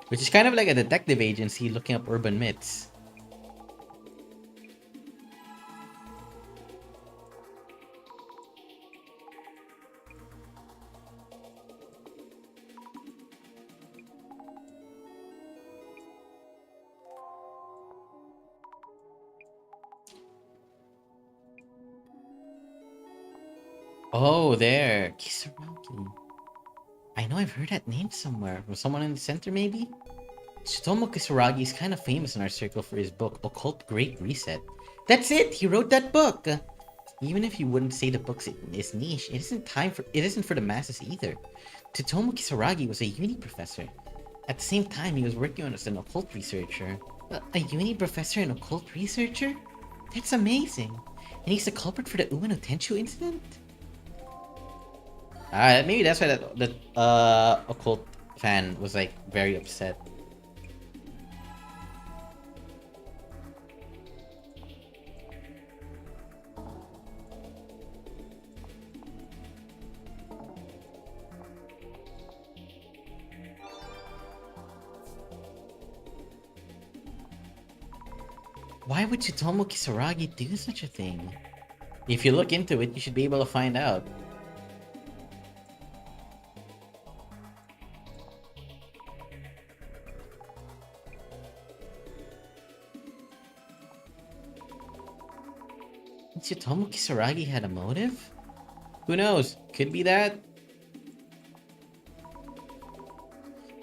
which is kind of like a detective agency looking up urban myths. Oh, there. Kisaragi. I know I've heard that name somewhere. From someone in the center, maybe? Tsutomu Kisaragi is kind of famous in our circle for his book, Occult Great Reset. That's it! He wrote that book! Even if you wouldn't say the book is niche, it isn't for the masses either. Tsutomu Kisaragi was a uni professor. At the same time, he was working on as an occult researcher. A uni professor and occult researcher? That's amazing. And he's the culprit for the Umano Tenchu incident? Maybe that's why that occult fan was like very upset. Why would Tsutomu Kisaragi do such a thing? If you look into it, you should be able to find out. Tsutomu Kisaragi had a motive? Who knows? Could be that.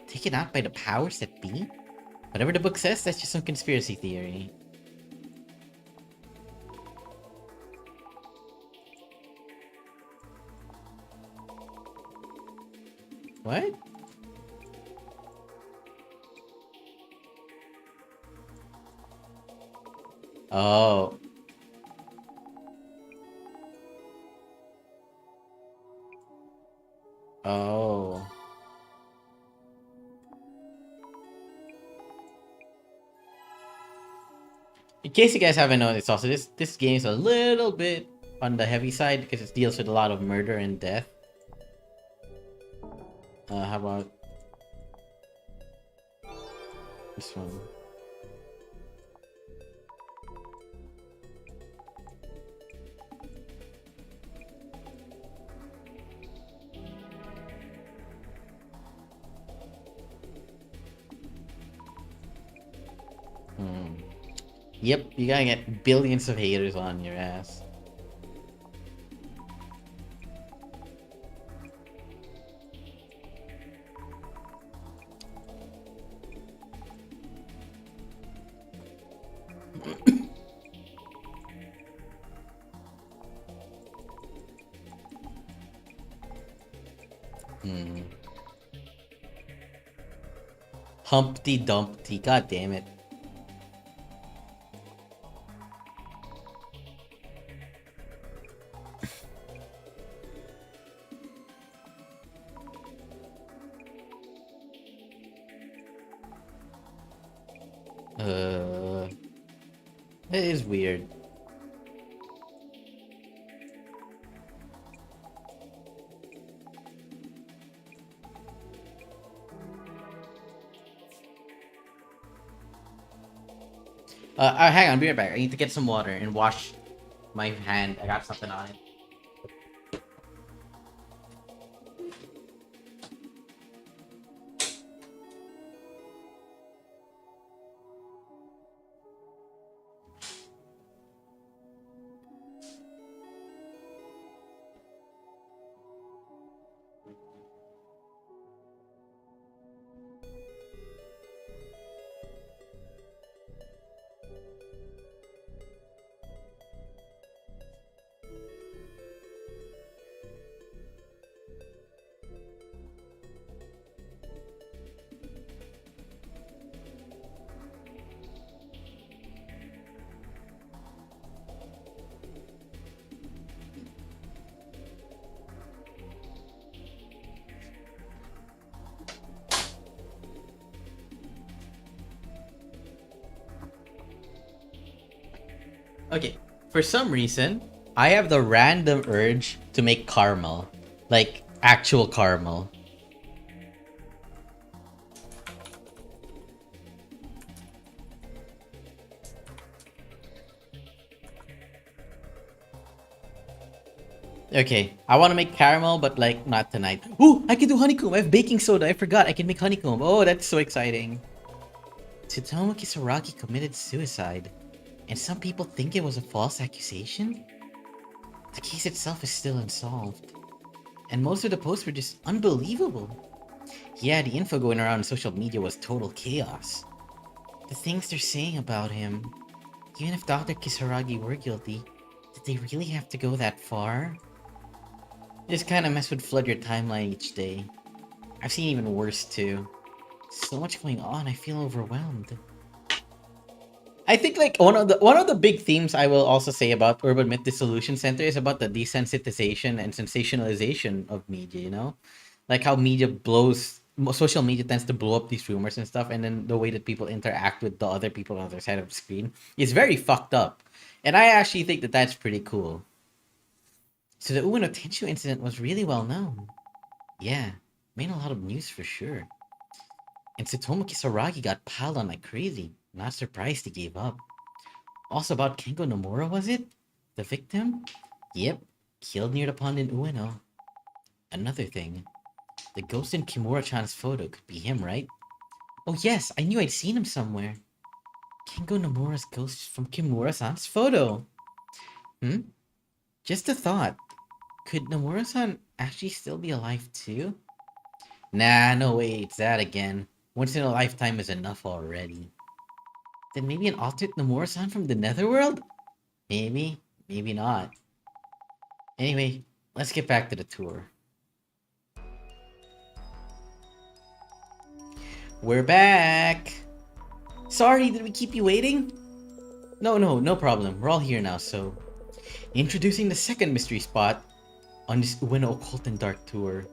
Taken out by the powers that be? Whatever the book says, that's just some conspiracy theory. What? Oh. Oh. In case you guys haven't noticed, also this game is a little bit on the heavy side because it deals with a lot of murder and death. How about this one? Yep, you gotta get billions of haters on your ass. Humpty Dumpty, god damn it. It is weird. Hang on, be right back. I need to get some water and wash my hand. I got something on it. Okay, for some reason, I have the random urge to make caramel. Like, actual caramel. Okay, I want to make caramel, but like, not tonight. Ooh, I can do honeycomb! I have baking soda, I forgot, I can make honeycomb. Oh, that's so exciting. Tsutomu Kisaragi committed suicide. And some people think it was a false accusation? The case itself is still unsolved. And most of the posts were just unbelievable. Yeah, the info going around on social media was total chaos. The things they're saying about him, even if Dr. Kisaragi were guilty, the they really have to go that far? Just kind of mess with flood your timeline each day. I've seen even worse too. So much going on, I feel overwhelmed. I think like one of the big themes I will also say about Urban Myth Dissolution Center is about the desensitization and sensationalization of media, you know? Like how social media tends to blow up these rumors and stuff, and then the way that people interact with the other people on the other side of the screen is very fucked up. And I actually think that that's pretty cool. So the Ueno Tenshu incident was really well known. Yeah, made a lot of news for sure. And Tsutomu Kisaragi got piled on like crazy. Not surprised he gave up. Also about Kengo Nomura, was it? The victim? Yep, killed near the pond in Ueno. Another thing. The ghost in Kimura-chan's photo could be him, right? Oh yes, I knew I'd seen him somewhere. Kengo Nomura's ghost from Kimura-san's photo. Just a thought. Could Nomura-san actually still be alive too? Nah, no way, it's that again. Once in a lifetime is enough already. Then maybe an alternate Nomura-san from the Netherworld? Maybe, maybe not. Anyway, let's get back to the tour. We're back! Sorry, did we keep you waiting? No problem. We're all here now, so... Introducing the second mystery spot on this Ueno Occult and Dark tour.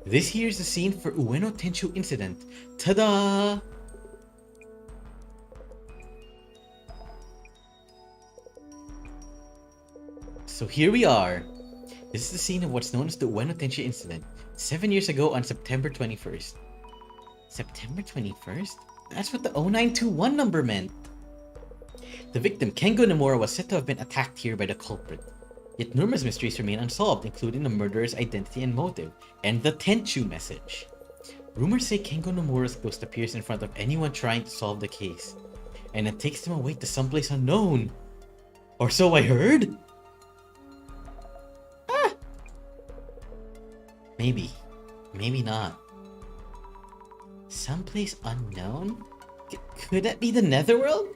This here's the scene for Ueno Tenshu incident. Ta-da! So here we are. This is the scene of what's known as the Ueno Tenshu incident, 7 years ago on September 21st. September 21st? That's what the 0921 number meant. The victim, Kengo Nomura, was said to have been attacked here by the culprit. Yet numerous mysteries remain unsolved, including the murderer's identity and motive, and the Tenshu message. Rumors say Kengo Nomura's ghost appears in front of anyone trying to solve the case, and it takes them away to someplace unknown. Or so I heard? Maybe. Maybe not. Someplace unknown? Could that be the Netherworld?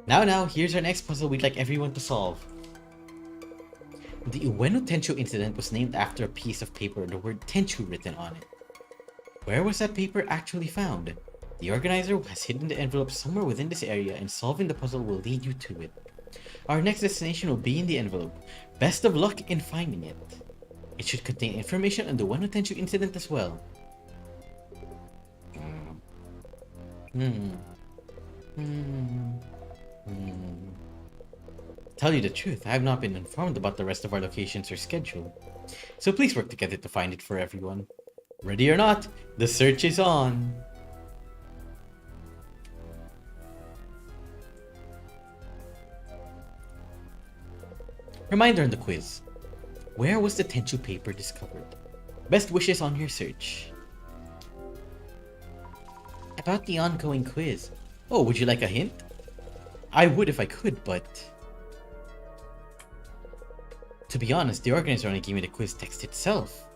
Now, here's our next puzzle we'd like everyone to solve. The Ueno Tenshu incident was named after a piece of paper with the word Tenshu written on it. Where was that paper actually found? The organizer has hidden the envelope somewhere within this area, and solving the puzzle will lead you to it. Our next destination will be in the envelope. Best of luck in finding it. It should contain information on the Ueno Tenshu incident as well. Tell you the truth, I have not been informed about the rest of our locations or schedule. So please work together to find it for everyone. Ready or not, the search is on! Reminder on the quiz. Where was the Tenshu paper discovered? Best wishes on your search. About the ongoing quiz. Oh, would you like a hint? I would if I could, but... To be honest, the organizer only gave me the quiz text itself.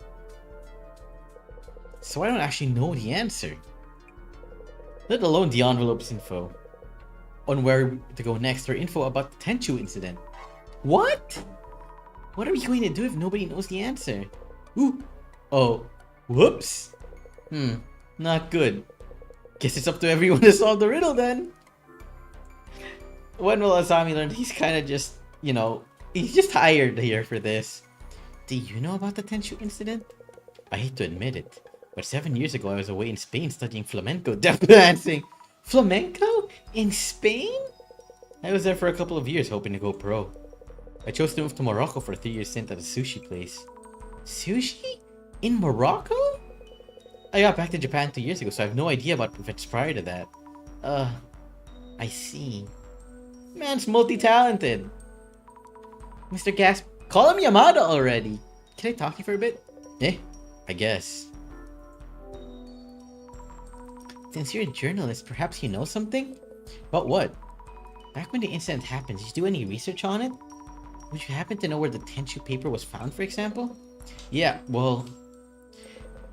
So I don't actually know the answer. Let alone the envelope's info. On where to go next or info about the Tenshu incident. What? What are we going to do if nobody knows the answer? Ooh. Oh. Whoops. Not good. Guess it's up to everyone to solve the riddle then. When will Asami learn he's kind of just, he's just hired here for this. Do you know about the Tenshu incident? I hate to admit it, but 7 years ago I was away in Spain studying flamenco deaf dancing. Flamenco? In Spain? I was there for a couple of years hoping to go pro. I chose to move to Morocco for a 3-year stint at a sushi place. Sushi? In Morocco? I got back to Japan 2 years ago, so I have no idea about events prior to that. I see. Man's multi-talented. Mr. Gasp, call him Yamada already. Can I talk to you for a bit? I guess. Since you're a journalist, perhaps you know something? About what? Back when the incident happened, did you do any research on it? Would you happen to know where the Tenshu paper was found, for example? Yeah, well...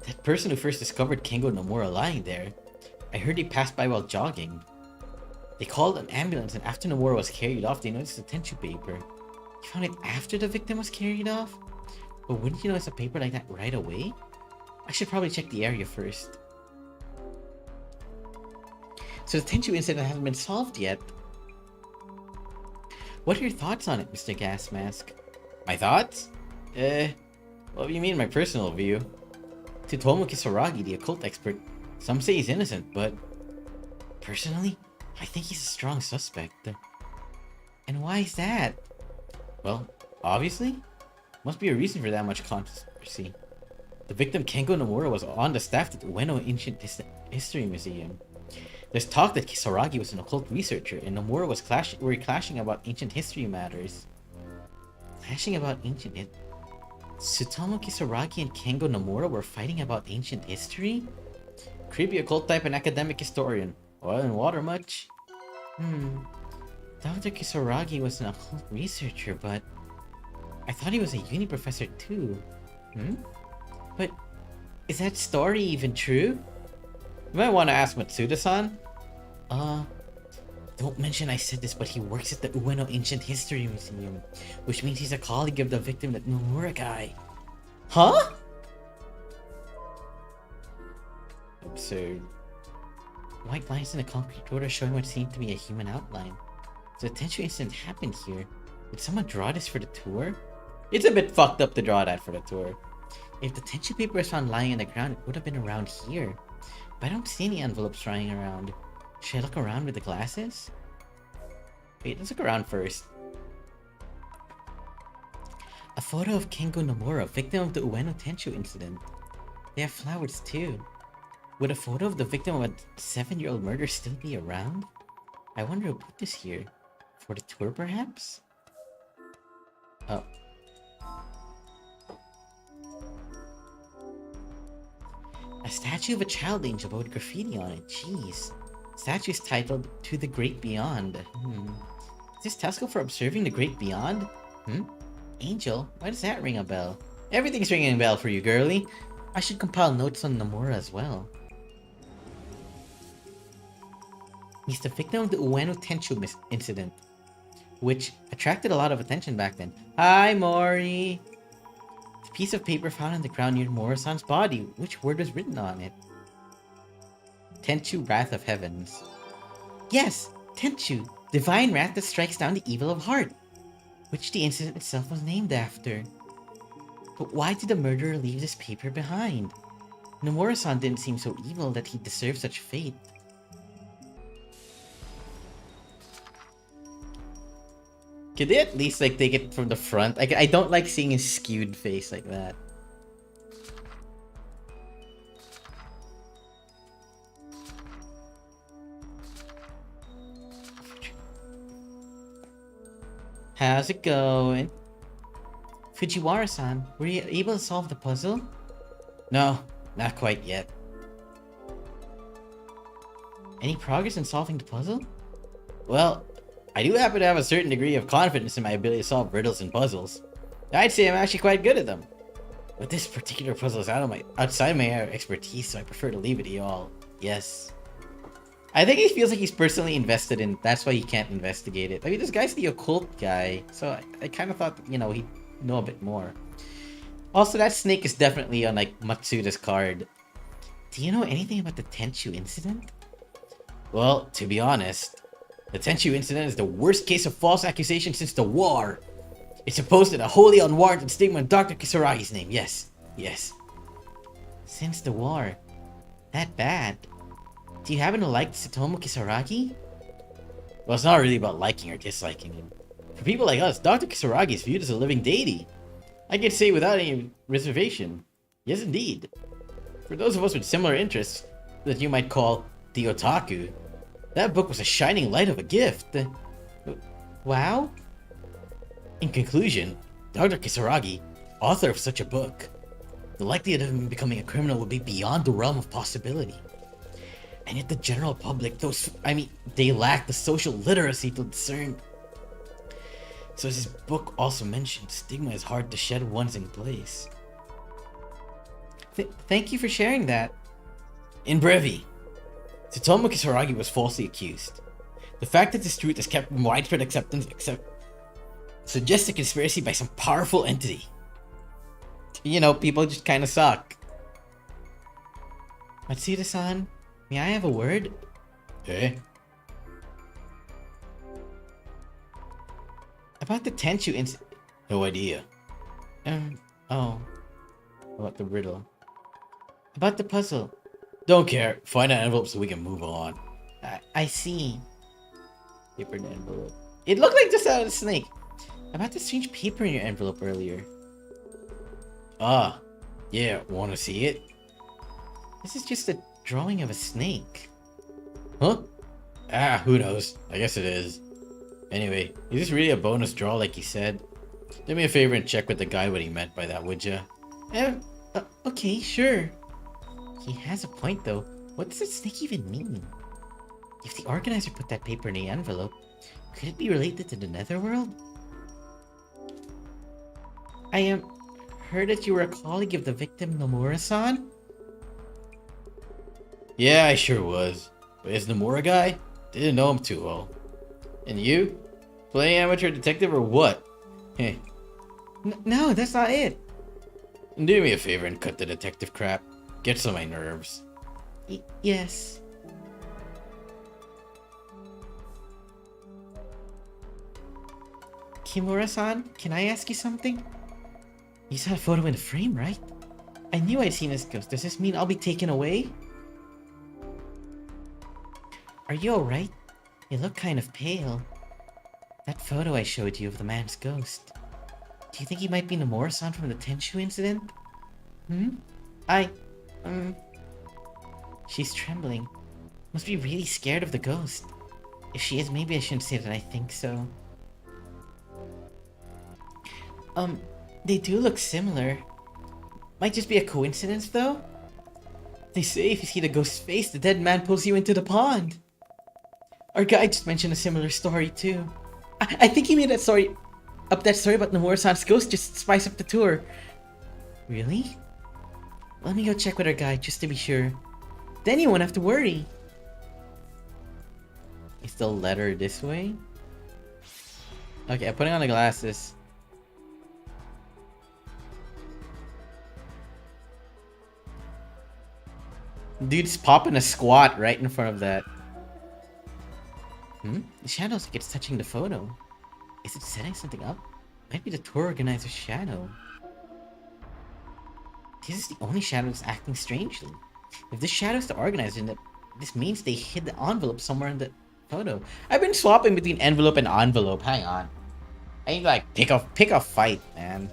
That person who first discovered Kengo Nomura lying there, I heard he passed by while jogging. They called an ambulance, and after Nomura was carried off, they noticed the tissue paper. You found it after the victim was carried off? But wouldn't you notice a paper like that right away? I should probably check the area first. So the Tenchu incident hasn't been solved yet. What are your thoughts on it, Mr. Gas Mask? My thoughts? What do you mean my personal view? To Tomo Kisaragi, the occult expert, some say he's innocent, but personally, I think he's a strong suspect. And why is that? Well, obviously, must be a reason for that much controversy. The victim Kengo Nomura was on the staff at the Ueno Ancient History Museum. There's talk that Kisaragi was an occult researcher, and Nomura was clashing about ancient history matters. Clashing about ancient Tsutomu Kisaragi and Kengo Nomura were fighting about ancient history? Creepy occult type and academic historian. Oil and water much? Dr. Kisaragi was an occult researcher, but I thought he was a uni professor too. But is that story even true? You might want to ask Matsuda-san. Don't mention I said this, but he works at the Ueno Ancient History Museum, which means he's a colleague of the victim, that Nomura guy. Huh? Absurd. White lines in a concrete road are showing what seemed to be a human outline. So the Tenchu incident happened here. Did someone draw this for the tour? It's a bit fucked up to draw that for the tour. If the Tenchu paper was found lying on the ground, it would have been around here. But I don't see any envelopes lying around. Should I look around with the glasses? Wait, let's look around first. A photo of Kengo Nomura, victim of the Ueno Tenchu incident. They have flowers too. Would a photo of the victim of a 7-year-old murder still be around? I wonder who put this here. For the tour, perhaps? Oh. A statue of a child angel but with graffiti on it. Jeez. Statue is titled To the Great Beyond. Is this telescope for observing the Great Beyond? Angel? Why does that ring a bell? Everything's ringing a bell for you, girly. I should compile notes on Nomura as well. He's the victim of the Ueno Tenchu incident, which attracted a lot of attention back then. Hi, Mori! The piece of paper found on the ground near Nomura-san's body. Which word was written on it? Tenchu, Wrath of Heavens. Yes, Tenchu, divine wrath that strikes down the evil of heart, which the incident itself was named after. But why did the murderer leave this paper behind? Nomura-san didn't seem so evil that he deserved such fate. Could they at least like take it from the front? I don't like seeing his skewed face like that. How's it going? Fujiwara-san, were you able to solve the puzzle? No, not quite yet. Any progress in solving the puzzle? Well, I do happen to have a certain degree of confidence in my ability to solve riddles and puzzles. I'd say I'm actually quite good at them. But this particular puzzle is outside my area of expertise, so I prefer to leave it to y'all. Yes. I think he feels like he's personally invested in it. That's why he can't investigate it. I mean, this guy's the occult guy, so I kind of thought that, you know, he'd know a bit more. Also, that snake is definitely on, like, Matsuda's card. Do you know anything about the Tenchu incident? Well, to be honest, the Tenchu incident is the worst case of false accusation since the war. It's supposed that a wholly unwarranted statement of Dr. Kisaragi's name. Yes, yes. Since the war. That bad. Do you happen to like Tsutomu Kisaragi? Well, it's not really about liking or disliking him. For people like us, Dr. Kisaragi is viewed as a living deity. I can say without any reservation. Yes, indeed. For those of us with similar interests that you might call the otaku, that book was a shining light of a gift. Wow? In conclusion, Dr. Kisaragi, author of such a book, the likelihood of him becoming a criminal would be beyond the realm of possibility. And yet the general public, they lack the social literacy to discern. So as his book also mentioned, stigma is hard to shed once in place. Thank you for sharing that. In brevi, Tsutomu Kisaragi was falsely accused. The fact that this truth has kept widespread acceptance suggests a conspiracy by some powerful entity. You know, people just kind of suck. Matsuda-san, may I have a word? Eh? About the Tenchu incident. No idea. Oh. About the riddle. About the puzzle. Don't care. Find an envelope so we can move on. I see. Paper and envelope. It looked like just a snake. About the strange paper in your envelope earlier. Ah. Yeah, wanna see it? This is just a drawing of a snake. Huh? Ah, who knows? I guess it is. Anyway, is this really a bonus draw like he said? Do me a favor and check with the guy what he meant by that, would ya? Okay, sure. He has a point though. What does that snake even mean? If the organizer put that paper in the envelope, could it be related to the netherworld? I heard that you were a colleague of the victim Nomura-san? Yeah, I sure was. But is Nomura guy? Didn't know him too well. And you? Playing amateur detective or what? Heh. No, that's not it. Do me a favor and cut the detective crap. Gets on my nerves. Yes. Kimura-san, can I ask you something? You saw a photo in the frame, right? I knew I'd seen this ghost. Does this mean I'll be taken away? Are you alright? You look kind of pale. That photo I showed you of the man's ghost. Do you think he might be Nomura-san from the Tenshu incident? She's trembling. Must be really scared of the ghost. If she is, maybe I shouldn't say that I think so. They do look similar. Might just be a coincidence, though. They say if you see the ghost's face, the dead man pulls you into the pond. Our guy just mentioned a similar story, too. I think he made that story about Nomura-san's ghost just to spice up the tour. Really? Let me go check with our guy just to be sure. Then you won't have to worry. Is the letter this way? Okay, I'm putting on the glasses. Dude's popping a squat right in front of that. The shadow looks like it's touching the photo. Is it setting something up? Might be the tour organizer's shadow. This is the only shadow that's acting strangely. If this shadow's the organizer, then this means they hid the envelope somewhere in the photo. I've been swapping between envelope and envelope. Hang on. I need to like pick a fight, man.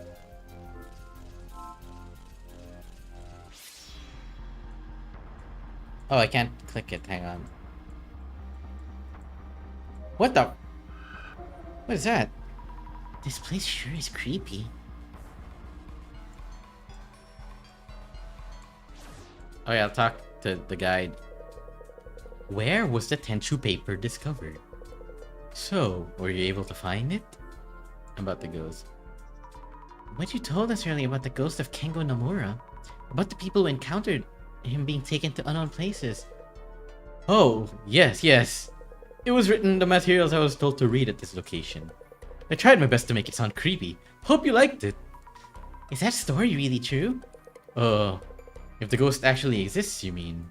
Oh, I can't click it. Hang on. What the? What is that? This place sure is creepy. Oh yeah, I'll talk to the guide. Where was the Tenshu paper discovered? So, were you able to find it? About the ghost. What you told us earlier about the ghost of Kengo Nomura. About the people who encountered him being taken to unknown places. Oh, yes. It was written in the materials I was told to read at this location. I tried my best to make it sound creepy. Hope you liked it. Is that story really true? If the ghost actually exists, you mean?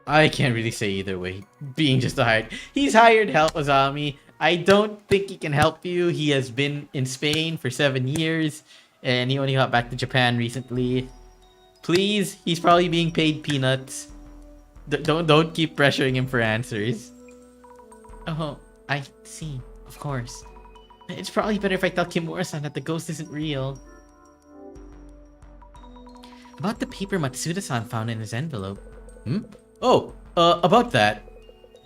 I can't really say either way. Being just he's hired help, Azami. I don't think he can help you. He has been in Spain for 7 years, and he only got back to Japan recently. Please, he's probably being paid peanuts. Don't keep pressuring him for answers. Oh, I see. Of course. It's probably better if I tell Kimura-san that the ghost isn't real. About the paper Matsuda-san found in his envelope. Oh, about that.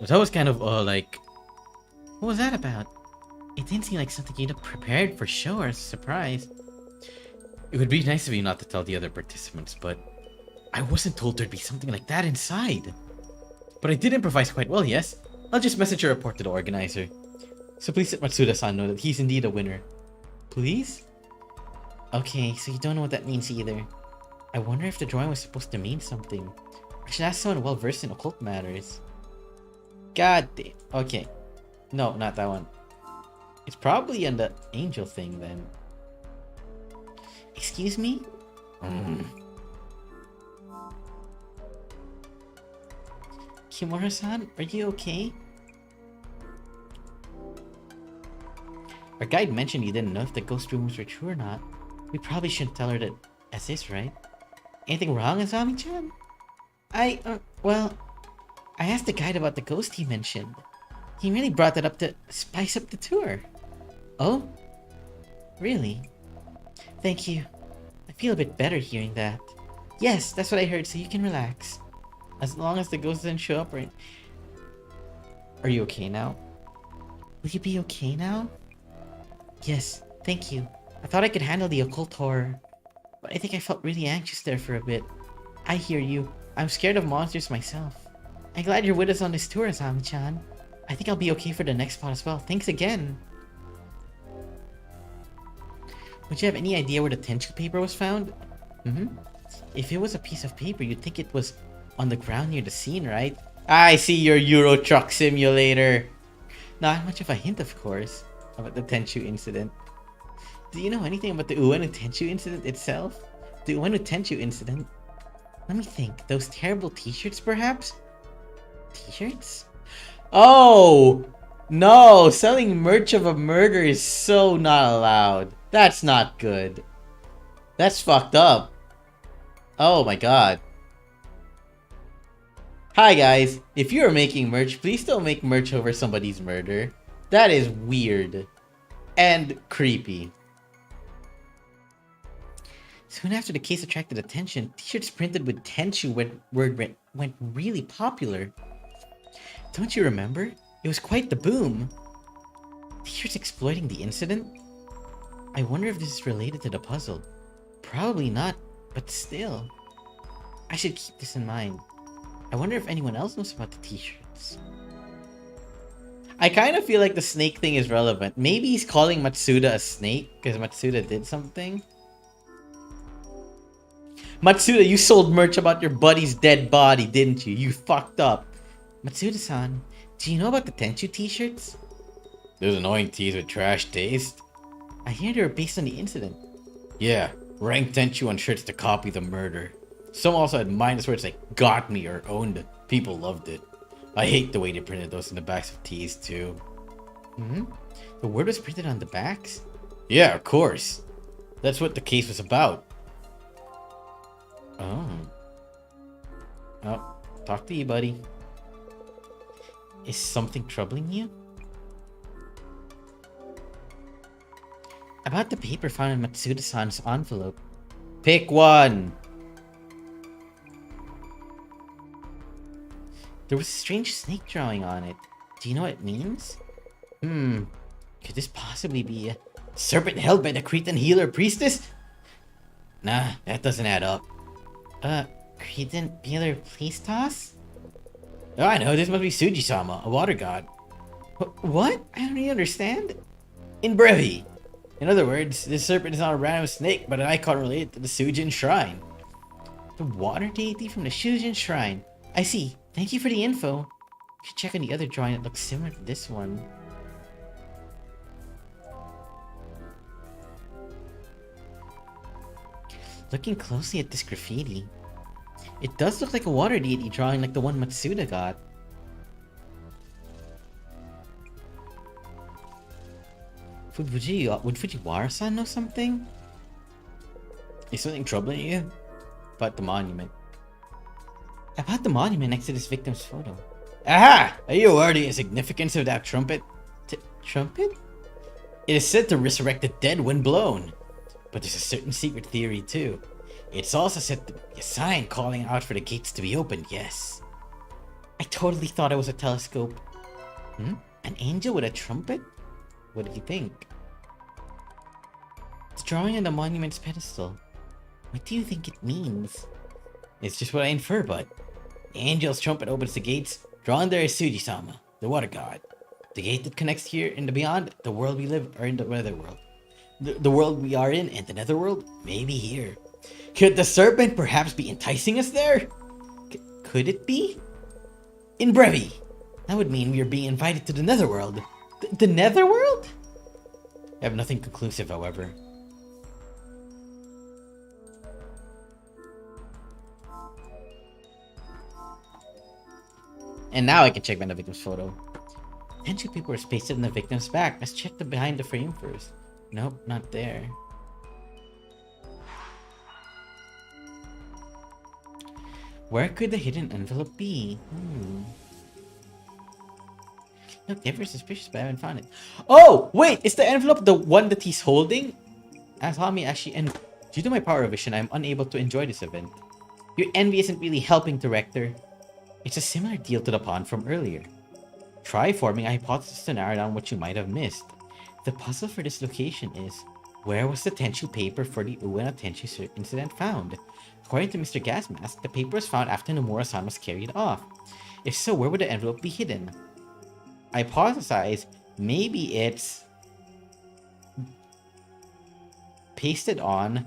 That was kind of, like... What was that about? It didn't seem like something you'd have prepared for show or surprise. It would be nice of you not to tell the other participants, but... I wasn't told there'd be something like that inside. But I did improvise quite well, yes? I'll just message a report to the organizer. So please let Matsuda-san know that he's indeed a winner. Please? Okay, so you don't know what that means either. I wonder if the drawing was supposed to mean something. I should ask someone well-versed in occult matters. God damn. Okay. No, not that one. It's probably on the angel thing then. Excuse me? Mm. Kimura-san, are you okay? Our guide mentioned you didn't know if the ghost rumors were true or not. We probably shouldn't tell her that as is, right? Anything wrong, Azami-chan? Well, I asked the guide about the ghost he mentioned. He really brought that up to spice up the tour. Oh? Really? Thank you. I feel a bit better hearing that. Yes, that's what I heard, so you can relax. As long as the ghost doesn't show up, right? Are you okay now? Will you be okay now? Yes, thank you. I thought I could handle the occult horror, but I think I felt really anxious there for a bit. I hear you. I'm scared of monsters myself. I'm glad you're with us on this tour, Asami-chan. I think I'll be okay for the next spot as well. Thanks again. Would you have any idea where the tension paper was found? If it was a piece of paper, you'd think it was on the ground near the scene, right? I see your Euro Truck Simulator. Not much of a hint, of course, about the Tenchu incident. Do you know anything about the Ueno Tenchu incident itself? The Ueno Tenchu incident? Let me think. Those terrible t-shirts, perhaps? T-shirts? Oh! No! Selling merch of a murder is so not allowed. That's not good. That's fucked up. Oh my god. Hi guys, if you are making merch, please don't make merch over somebody's murder. That is weird. And creepy. Soon after the case attracted attention, t-shirts printed with Tenchu went really popular. Don't you remember? It was quite the boom. T-shirts exploiting the incident? I wonder if this is related to the puzzle. Probably not, but still. I should keep this in mind. I wonder if anyone else knows about the t-shirts. I kind of feel like the snake thing is relevant. Maybe he's calling Matsuda a snake because Matsuda did something. Matsuda, you sold merch about your buddy's dead body, didn't you? You fucked up. Matsuda-san, do you know about the Tenchu t-shirts? Those annoying tees with trash taste? I hear they were based on the incident. Yeah, rank Tenchu on shirts to copy the murder. Some also had minus words like got me or owned it. People loved it. I hate the way they printed those in the backs of tees too. The word was printed on the backs? Yeah, of course. That's what the case was about. Oh, talk to you, buddy. Is something troubling you? About the paper found in Matsuda-san's envelope. Pick one! There was a strange snake drawing on it. Do you know what it means? Could this possibly be a serpent held by the Cretan healer priestess? Nah, that doesn't add up. Cretan healer priestess? Oh, I know, this must be Suji-sama, a water god. What? I don't really understand. In brevi. In other words, this serpent is not a random snake, but an icon related to the Sujin Shrine. The water deity from the Sujin Shrine. I see. Thank you for the info. You should check on the other drawing that looks similar to this one. Looking closely at this graffiti, it does look like a water deity drawing like the one Matsuda got. Would Fujiwara-san know something? Is something troubling you? About the monument. About the monument next to this victim's photo. Aha! Are you aware of the significance of that trumpet? Trumpet? It is said to resurrect the dead when blown. But there's a certain secret theory too. It's also said to be a sign calling out for the gates to be opened, yes. I totally thought it was a telescope. An angel with a trumpet? What do you think? It's drawing on the monument's pedestal. What do you think it means? It's just what I infer, but the angel's trumpet opens the gates. Drawn there is Suji-sama, the water god. The gate that connects here and the beyond, the world we live, or in the netherworld. The world we are in and the netherworld, maybe here. Could the serpent perhaps be enticing us there? Could it be? In brevi, That would mean we are being invited to the netherworld. The netherworld? I have nothing conclusive, however. And now I can check behind the victim's photo. Tension paper was pasted in the victim's back. Let's check the behind the frame first. Nope, not there. Where could the hidden envelope be? Look, they're very suspicious, but I haven't found it. Oh, wait! Is the envelope the one that he's holding? Allow me actually, and due to my power of vision, I'm unable to enjoy this event. Your envy isn't really helping, Director. It's a similar deal to the pawn from earlier. Try forming a hypothesis to narrow down what you might have missed. The puzzle for this location is, where was the Tenchu paper for the Ueno Tenchu incident found? According to Mr. Gasmask, the paper was found after Nomura-san was carried off. If so, where would the envelope be hidden? I hypothesize maybe it's pasted on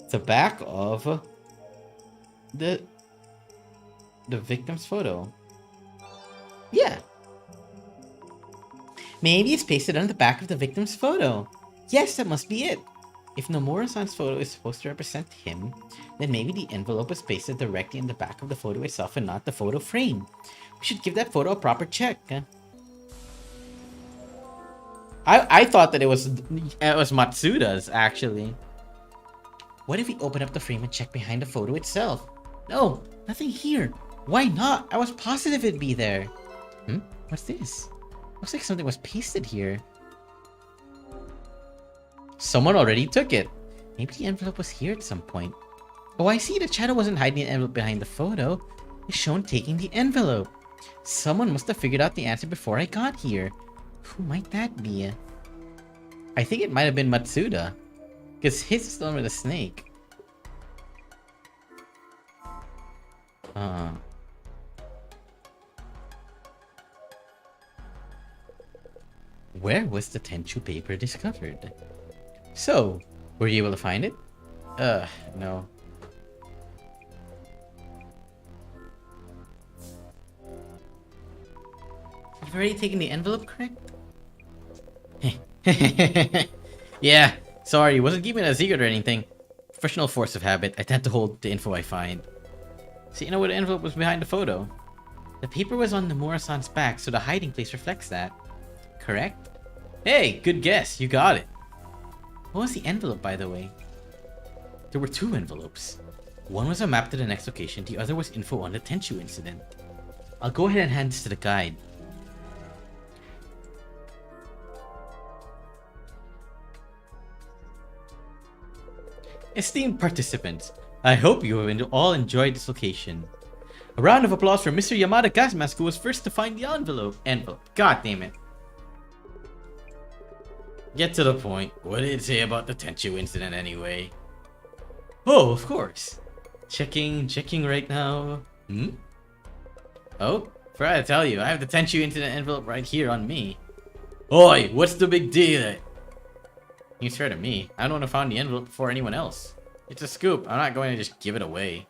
the back of the victim's photo. Yeah. Maybe it's pasted on the back of the victim's photo. Yes, that must be it. If Nomura-san's photo is supposed to represent him, then maybe the envelope was pasted directly in the back of the photo itself and not the photo frame. We should give that photo a proper check. I thought that it was Matsuda's, actually. What if we open up the frame and check behind the photo itself? No, nothing here. Why not? I was positive it'd be there. What's this? Looks like something was pasted here. Someone already took it. Maybe the envelope was here at some point. Oh, I see. The shadow wasn't hiding the envelope behind the photo. It's shown taking the envelope. Someone must have figured out the answer before I got here. Who might that be? I think it might have been Matsuda. Because his is the one with the snake. Where was the Tenchu paper discovered? So, were you able to find it? No. You've already taken the envelope, correct? Yeah, sorry, wasn't keeping it a secret or anything. Professional force of habit, I tend to hold the info I find. So you know what the envelope was behind the photo? The paper was on Nomura-san's back, so the hiding place reflects that. Correct? Hey, good guess, you got it. What was the envelope, by the way? There were two envelopes. One was a map to the next location, the other was info on the Tenchu incident. I'll go ahead and hand this to the guide. Esteemed participants, I hope you have all enjoyed this location. A round of applause for Mr. Yamada Gasmask, who was first to find the envelope. God damn it. Get to the point. What did it say about the Tenchu incident anyway? Oh, of course. Checking right now. Oh, forgot to tell you, I have the Tenchu incident envelope right here on me. Oi, what's the big deal? You swear to me, I don't want to find the envelope before anyone else. It's a scoop, I'm not going to just give it away.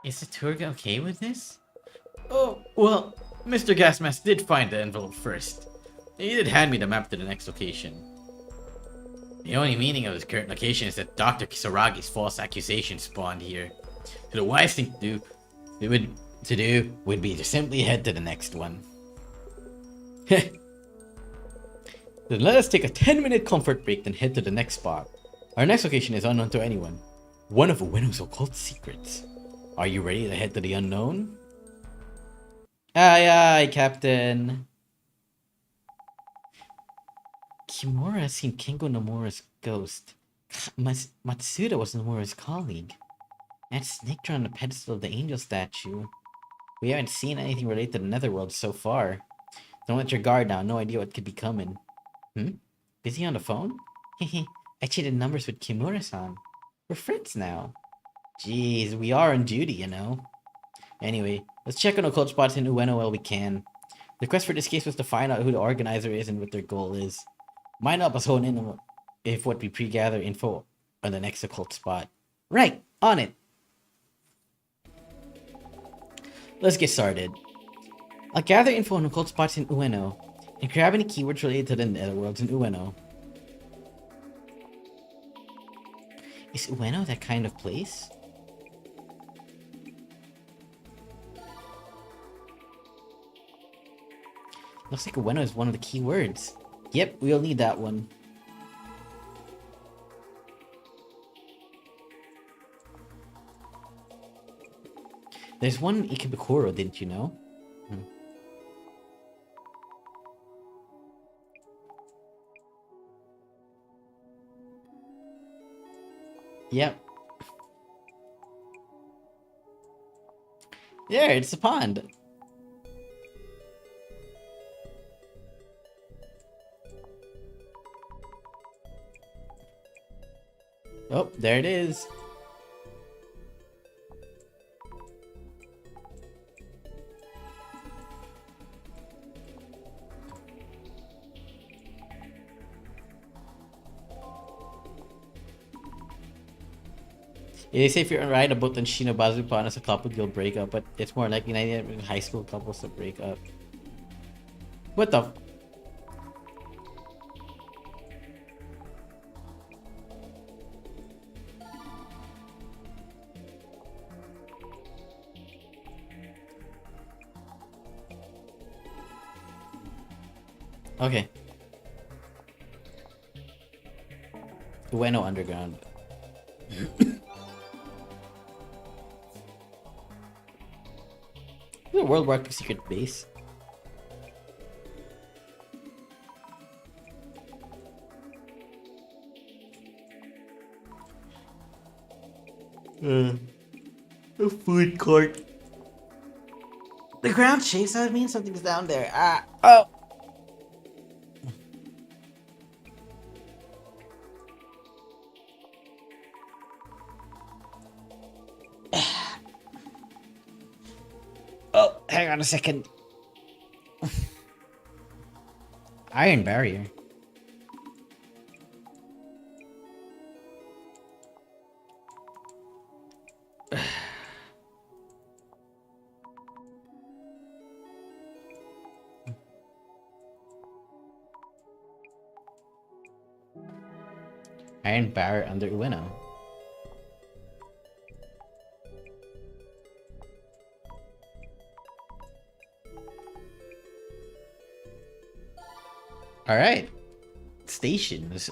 Is the tour guide okay with this? Oh, well, Mr. Gasmask did find the envelope first. He did hand me the map to the next location. The only meaning of his current location is that Dr. Kisaragi's false accusation spawned here. So the wise thing to do would be to simply head to the next one. Then let us take a 10-minute comfort break, then head to the next spot. Our next location is unknown to anyone. One of Ueno's occult secrets. Are you ready to head to the unknown? Aye, aye, Captain. Kimura has seen Kengo Nomura's ghost. Matsuda was Nomura's colleague. That snake drawn on the pedestal of the angel statue. We haven't seen anything related to the netherworld so far. Don't let your guard down, no idea what could be coming. Busy on the phone? Hehe, I traded numbers with Kimura-san. We're friends now. Jeez, we are on duty, you know. Anyway, let's check on occult spots in Ueno while we can. The quest for this case was to find out who the organizer is and what their goal is. Might help us hone in on what we pre-gather info on the next occult spot. Right, on it. Let's get started. I'll gather info on occult spots in Ueno and grab any keywords related to the netherworlds in Ueno. Is Ueno that kind of place? Looks like Ueno is one of the key words. Yep, we'll need that one. There's one in Ikebukuro, didn't you know? Yep. Yeah, it's a pond. Oh, there it is. Yeah, they say if you're right about the Shinobazu Pond as a couple, you'll break up, but it's more likely 90% high school couples to break up. What the? Okay. Ueno Underground. The World War II secret base. A food court. The ground shakes, that means something's down there. Ah, oh. Oh, hang on a second. Iron barrier. Iron barrier under Ueno. Alright. Stations.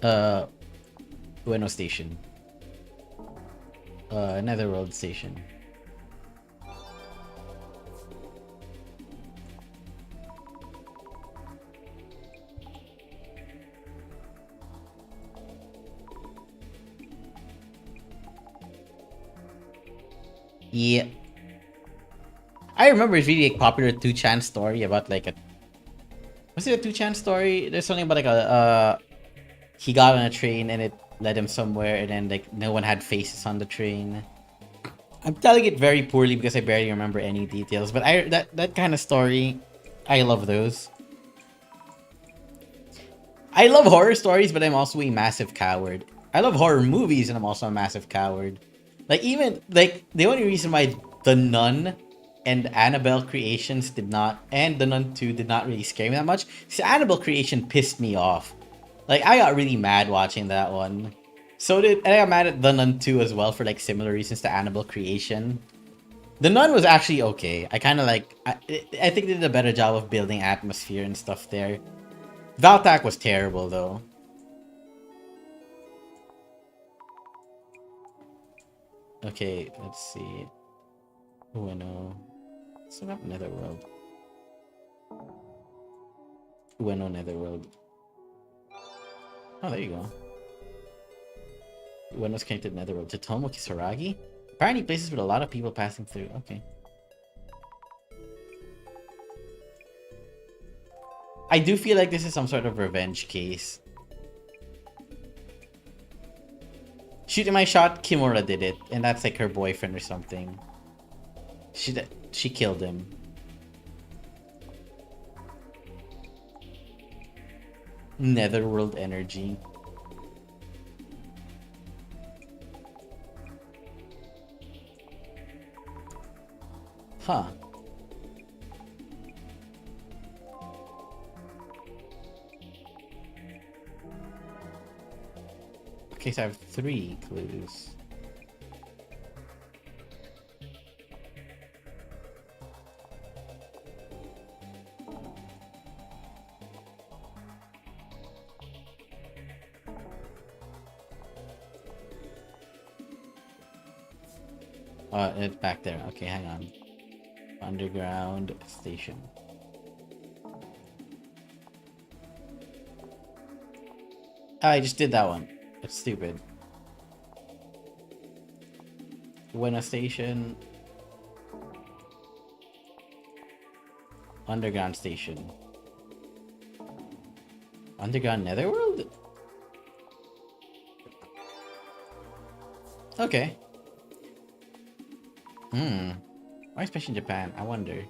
Ueno Station. Netherworld Station. Yeah. I remember it's really a popular 2chan story about like a... Was it a 2chan story? There's something about like a... he got on a train and it led him somewhere and then like no one had faces on the train. I'm telling it very poorly because I barely remember any details, but that kind of story, I love those. I love horror stories, but I'm also a massive coward. I love horror movies and I'm also a massive coward. Like even like the only reason why The Nun and Annabelle Creations did not, and The Nun 2 did not really scare me that much. See, Annabelle Creation pissed me off. Like I got really mad watching that one. And I got mad at The Nun 2 as well for like similar reasons to Annabelle Creation. The Nun was actually okay. I kind of like, I think they did a better job of building atmosphere and stuff there. Valtak was terrible though. Okay, let's see. Ueno. Set up Netherworld. Ueno Netherworld. Oh, there you go. Ueno's connected Netherworld. Totomo Kisaragi? Apparently places with a lot of people passing through. Okay. I do feel like this is some sort of revenge case. Shooting my shot, Kimura did it, and that's like her boyfriend or something. She killed him. Netherworld energy. Huh. Okay, so I have 3 clues. It's back there. Okay, hang on. Underground station. Oh, I just did that one. That's stupid. Buena station. Underground station. Underground Netherworld? Okay. Why especially Japan? I wonder.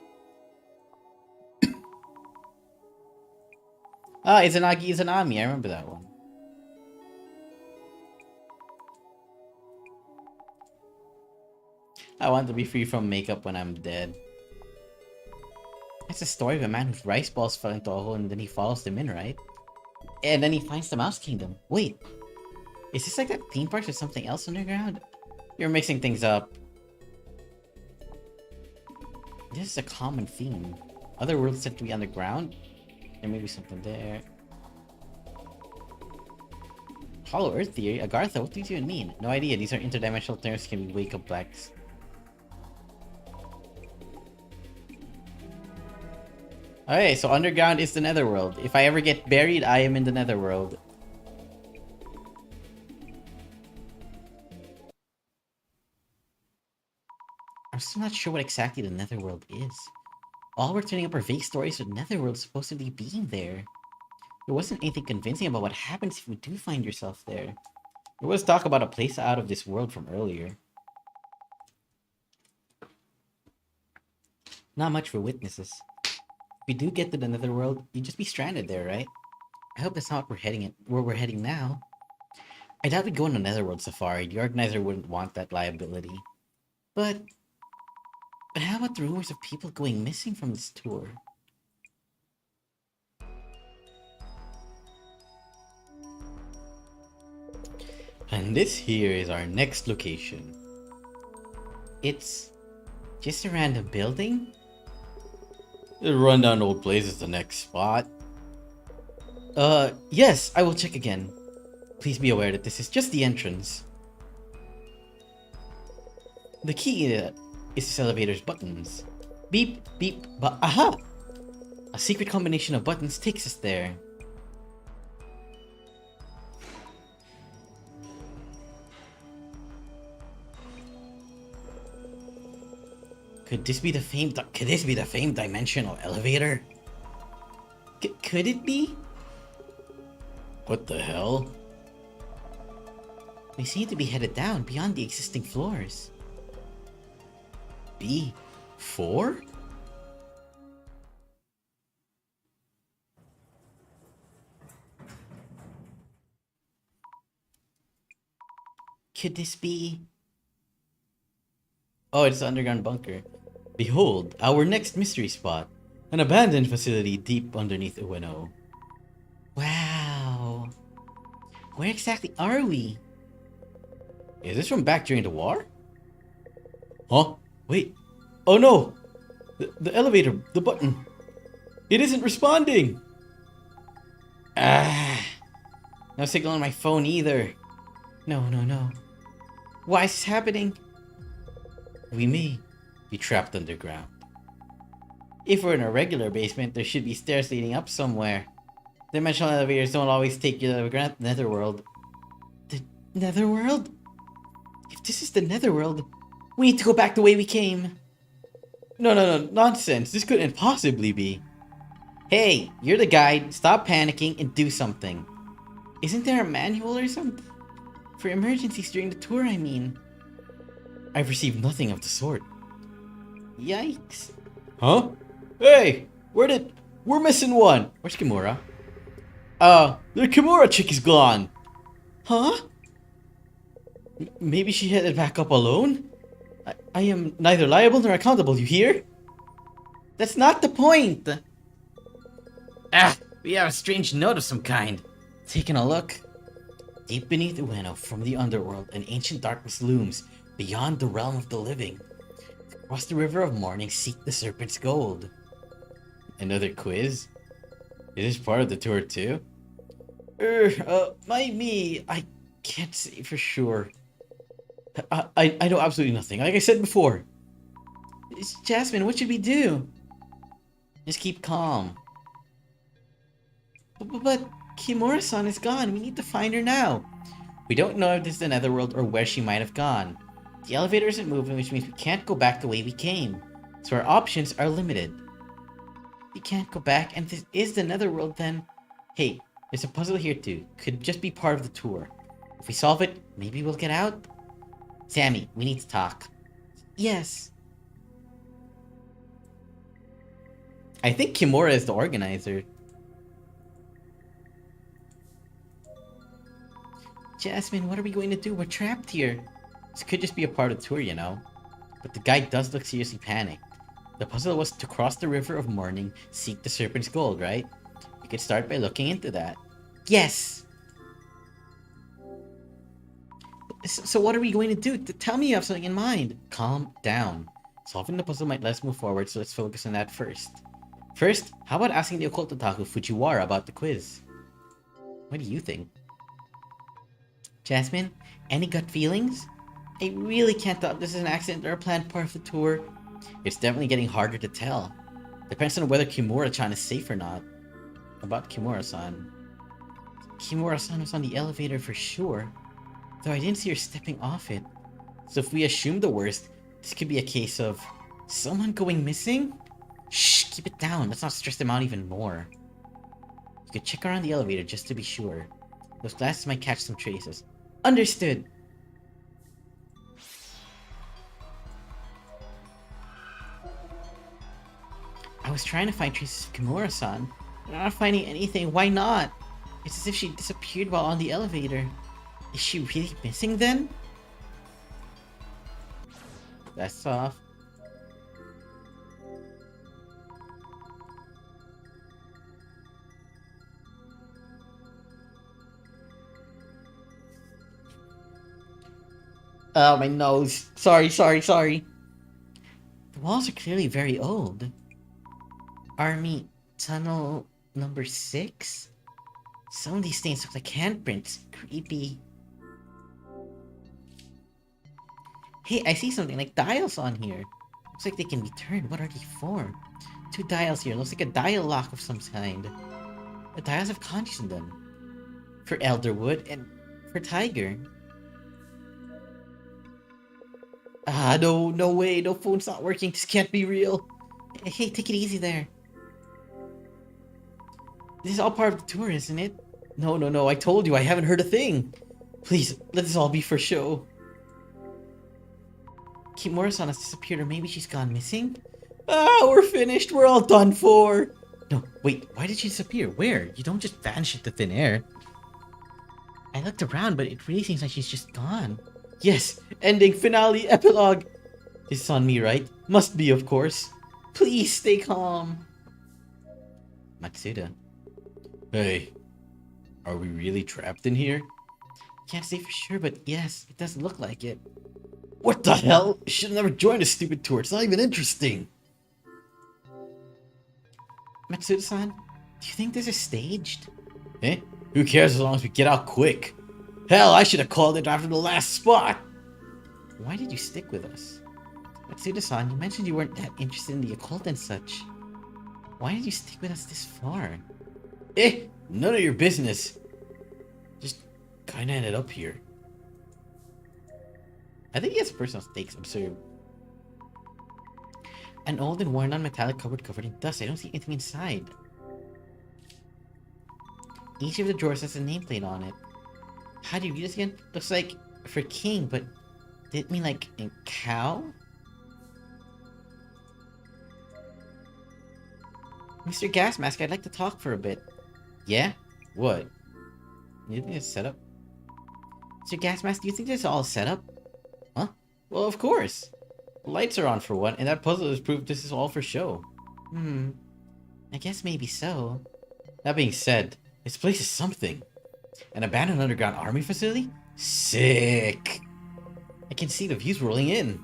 Ah, Izanagi Izanami. I remember that one. I want to be free from makeup when I'm dead. It's a story of a man whose rice balls fell into a hole and then he follows them in, right? And then he finds the Mouse Kingdom. Wait, is this like that theme park or something else underground? You're mixing things up. This is a common theme. Other worlds said to be underground? There may be something there. Hollow Earth theory? Agartha, what do you even mean? No idea, these are interdimensional terms, can be way complex. Okay, so underground is the netherworld. If I ever get buried, I am in the netherworld. I'm still not sure what exactly the netherworld is. All we're turning up are vague stories of netherworld supposedly being there. There wasn't anything convincing about what happens if you do find yourself there. There was talk about a place out of this world from earlier. Not much for witnesses. If we do get to the netherworld, you'd just be stranded there, right? I hope that's not where we're heading now. I doubt we'd go on a netherworld safari. The organizer wouldn't want that liability. But how about the rumors of people going missing from this tour? And this here is our next location. It's just a random building? The rundown old place is the next spot. Yes, I will check again. Please be aware that this is just the entrance. The key is this elevator's buttons. Beep, beep, but aha! A secret combination of buttons takes us there. Could this be the famed dimensional elevator? Could it be? What the hell? We seem to be headed down beyond the existing floors. B4? Could this be? Oh, it's the underground bunker. Behold, our next mystery spot. An abandoned facility deep underneath Ueno. Wow. Where exactly are we? Is this from back during the war? Huh? Wait. Oh no! The elevator, the button. It isn't responding! Ah. No signal on my phone either. No. Why is this happening? We may be trapped underground. If we're in a regular basement, there should be stairs leading up somewhere. Dimensional elevators don't always take you to the netherworld. The netherworld? If this is the netherworld, we need to go back the way we came. No, nonsense. This couldn't possibly be. Hey, you're the guide. Stop panicking and do something. Isn't there a manual or something? For emergencies during the tour, I mean. I've received nothing of the sort. Yikes. Huh? Hey! We're missing one! Where's Kimura? The Kimura chick is gone! Huh? Maybe she headed back up alone? I am neither liable nor accountable, you hear? That's not the point! Ah, we have a strange note of some kind. Taking a look. Deep beneath Ueno, from the underworld, an ancient darkness looms, beyond the realm of the living. Across the river of morning, seek the serpent's gold. Another quiz? Is this part of the tour too? Might me. I can't say for sure. I know absolutely nothing. Like I said before. Jasmine, what should we do? Just keep calm. But Kimura-san is gone. We need to find her now. We don't know if this is the netherworld or where she might have gone. The elevator isn't moving, which means we can't go back the way we came. So our options are limited. We can't go back, and if this is the netherworld, then... Hey, there's a puzzle here too. Could just be part of the tour. If we solve it, maybe we'll get out? Sammy, we need to talk. Yes. I think Kimura is the organizer. Jasmine, what are we going to do? We're trapped here. This could just be a part of the tour, you know. But the guy does look seriously panicked. The puzzle was to cross the river of morning, seek the serpent's gold, right? We could start by looking into that. Yes! So what are we going to do? Tell me you have something in mind. Calm down. Solving the puzzle might let us move forward, so let's focus on that first. First, how about asking the occult otaku Fujiwara about the quiz? What do you think? Jasmine, any gut feelings? I really can't tell if this is an accident or a planned part of the tour. It's definitely getting harder to tell. Depends on whether Kimura-chan is safe or not. About Kimura-san. Kimura-san was on the elevator for sure, though I didn't see her stepping off it. So if we assume the worst, this could be a case of someone going missing? Shh, keep it down. Let's not stress them out even more. You could check around the elevator just to be sure. Those glasses might catch some traces. Understood! I was trying to find traces of Kimura-san, but I'm not finding anything. Why not? It's as if she disappeared while on the elevator. Is she really missing then? That's off. Oh, my nose. Sorry. The walls are clearly very old. Army Tunnel number 6? Some of these things look like handprints. Creepy. Hey, I see something like dials on here. Looks like they can be turned. What are they for? 2 dials here. Looks like a dial lock of some kind. The dials have kanjis in them. For Elderwood and for Tiger. Ah, no way. No, phone's not working. This can't be real. Hey, take it easy there. This is all part of the tour, isn't it? No. I told you, I haven't heard a thing. Please, let this all be for show. Kimura-san has disappeared, or maybe she's gone missing? Ah, we're finished. We're all done for. No, wait. Why did she disappear? Where? You don't just vanish into thin air. I looked around, but it really seems like she's just gone. Yes, ending, finale, epilogue. This is on me, right? Must be, of course. Please stay calm. Matsuda. Hey, are we really trapped in here? Can't say for sure, but yes, it does look like it. What the hell? Should have never joined a stupid tour. It's not even interesting. Matsuda-san, do you think this is staged? Eh? Who cares as long as we get out quick? Hell, I should have called it after the last spot. Why did you stick with us? Matsuda-san, you mentioned you weren't that interested in the occult and such. Why did you stick with us this far? None of your business. Just kinda ended up here. I think he has personal stakes. Observe. An old and worn-out metallic cupboard covered in dust. I don't see anything inside. Each of the drawers has a nameplate on it. How do you read this again? Looks like for king, but did it mean like in cow? Mr. Gas Mask, I'd like to talk for a bit. Yeah? What? You think it's set up? Mr. Gas Mask, do you think this is all set up? Huh? Well, of course. The lights are on for one, and that puzzle has proved this is all for show. I guess maybe so. That being said, this place is something. An abandoned underground army facility? Sick! I can see the views rolling in.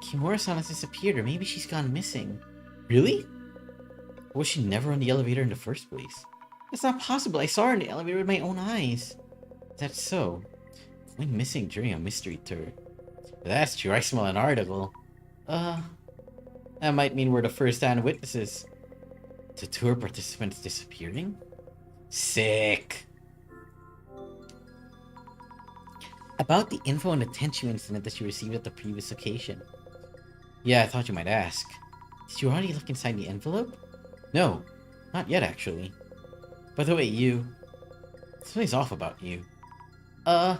Kimura-san has disappeared, or maybe she's gone missing. Really? Or was she never on the elevator in the first place? That's not possible. I saw her in the elevator with my own eyes. That's so. Went missing during a mystery tour. That's true. I smell an article. That might mean we're the first-hand witnesses. The tour participants disappearing? Sick. About the info on the Tenchu incident that you received at the previous occasion. Yeah, I thought you might ask. Did you already look inside the envelope? No, not yet actually. By the way, something's off about you. You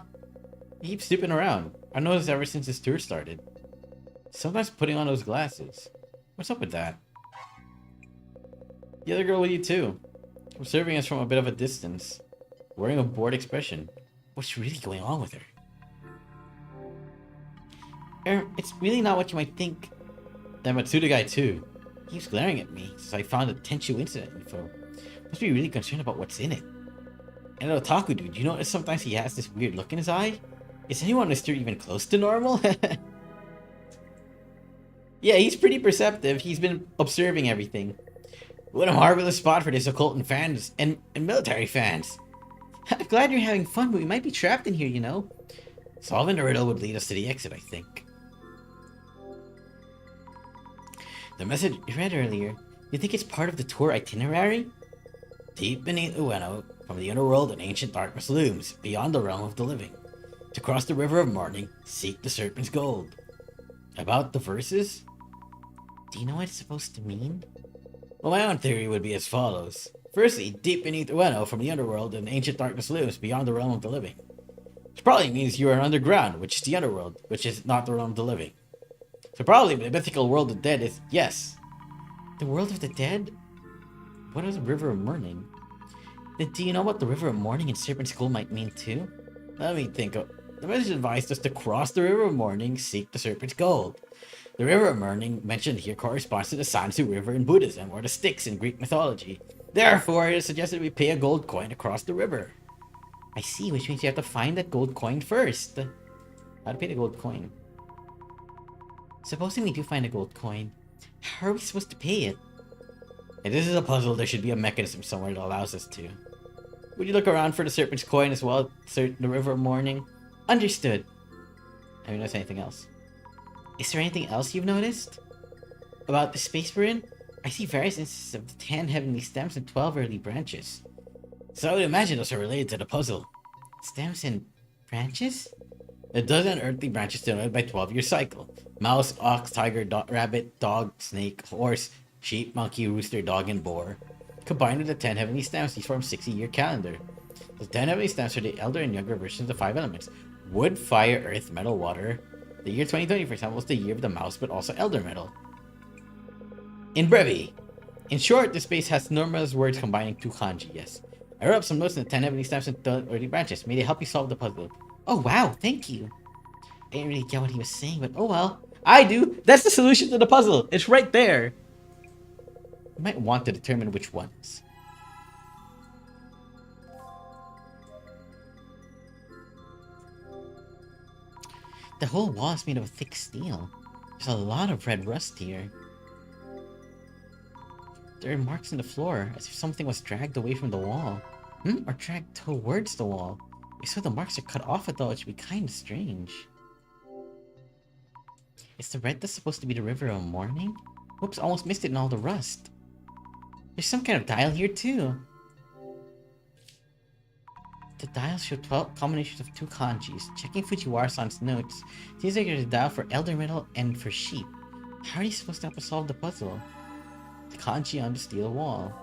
keep snooping around. I noticed ever since this tour started. Sometimes putting on those glasses. What's up with that? The other girl with you too. Observing us from a bit of a distance. Wearing a bored expression. What's really going on with her? It's really not what you might think. That Matsuda guy too. He keeps glaring at me since I found the Tenchu incident info. Must be really concerned about what's in it. And the otaku dude, you notice sometimes he has this weird look in his eye? Is anyone on this tour even close to normal? Yeah, he's pretty perceptive. He's been observing everything. What a marvelous spot for this occult fans and military fans. I'm glad you're having fun, but we might be trapped in here, you know? Solving the riddle would lead us to the exit, I think. The message you read earlier, you think it's part of the tour itinerary? Deep beneath Ueno, from the underworld and ancient darkness looms, beyond the realm of the living. To cross the river of morning, seek the serpent's gold. About the verses? Do you know what it's supposed to mean? Well, my own theory would be as follows. Firstly, deep beneath Ueno, from the underworld and ancient darkness looms, beyond the realm of the living. Which probably means you are underground, which is the underworld, which is not the realm of the living. So probably the mythical world of the dead is yes. The world of the dead? What is the River of Morning? Then do you know what the River of Morning and Serpent's Gold might mean too? Let me think. The message advised us to cross the River of Morning, seek the Serpent's Gold. The River of Morning mentioned here corresponds to the Sansu River in Buddhism, or the Styx in Greek mythology. Therefore, it is suggested we pay a gold coin to cross the river. I see, which means you have to find that gold coin first. How to pay the gold coin? Supposing we do find a gold coin, how are we supposed to pay it? If this is a puzzle, there should be a mechanism somewhere that allows us to. Would you look around for the Serpent's Coin as well as the River of Morning? Understood. Have you noticed anything else? Is there anything else you've noticed? About the space we're in? I see various instances of the 10 heavenly stems and 12 early branches. So I would imagine those are related to the puzzle. Stems and branches? A dozen earthly branches denoted by 12-year cycle. Mouse, ox, tiger, rabbit, dog, snake, horse, sheep, monkey, rooster, dog, and boar. Combined with the 10 heavenly stems, these form a 60-year calendar. The 10 heavenly stems are the elder and younger versions of the 5 elements. Wood, fire, earth, metal, water. The year 2020, for example, was the year of the mouse, but also elder metal. In brevi. In short, this space has numerous words combining 2 kanji, yes. I wrote up some notes in the 10 heavenly stems and 12 early branches. May they help you solve the puzzle. Oh wow, thank you. I didn't really get what he was saying, but oh well. I do! That's the solution to the puzzle! It's right there! You might want to determine which ones. The whole wall is made of thick steel. There's a lot of red rust here. There are marks in the floor, as if something was dragged away from the wall. Or dragged towards the wall. So the marks are cut off it though, it should be kinda strange. Is the red that's supposed to be the River of Morning? Whoops, almost missed it in all the rust. There's some kind of dial here too. The dials show 12 combinations of 2 kanjis. Checking Fujiwara-san's notes, seems like there's a dial for elder metal and for sheep. How are you supposed to have to solve the puzzle? The kanji on the steel wall.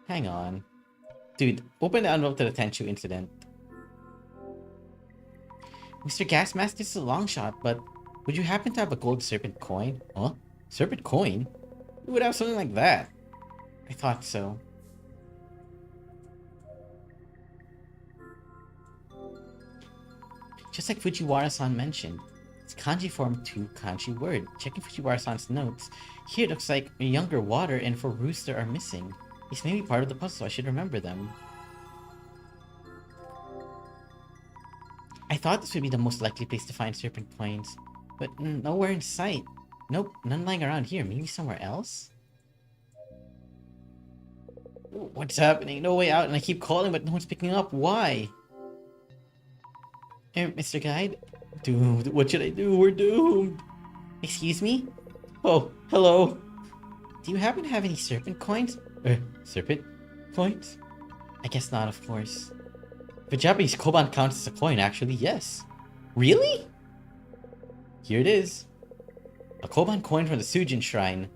Hang on. Dude, open the envelope to the Tenchu incident. Mr. Gasmask, this is a long shot, but would you happen to have a gold serpent coin? Huh? Serpent coin? Who would have something like that? I thought so. Just like Fujiwara-san mentioned, it's kanji form to kanji word. Checking Fujiwara-san's notes, here it looks like a younger water and for rooster are missing. These may be part of the puzzle, so I should remember them. I thought this would be the most likely place to find serpent coins, but nowhere in sight. Nope, none lying around here. Maybe somewhere else? What's happening? No way out, and I keep calling, but no one's picking up. Why? Mr. Guide? Doomed. What should I do? We're doomed. Excuse me? Oh, hello. Do you happen to have any serpent coins? Serpent coins? I guess not, of course. If a Japanese koban counts as a coin, actually, yes. Really? Here it is. A koban coin from the Sujin Shrine.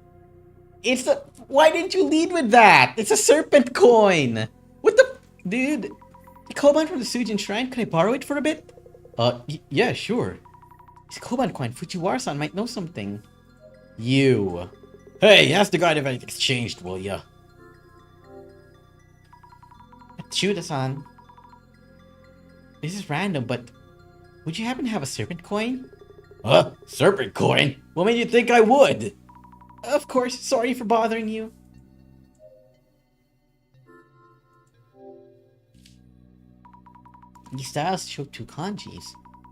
It's a... Why didn't you lead with that? It's a serpent coin! What the... Dude. The koban from the Sujin Shrine, can I borrow it for a bit? Yeah, sure. This koban coin, Fujiwara-san might know something. You. Hey, ask the guide if anything's changed, will ya? Matsuda-san. This is random, but... Would you happen to have a serpent coin? Serpent coin? What made you think I would? Of course, sorry for bothering you. These styles show two kanjis.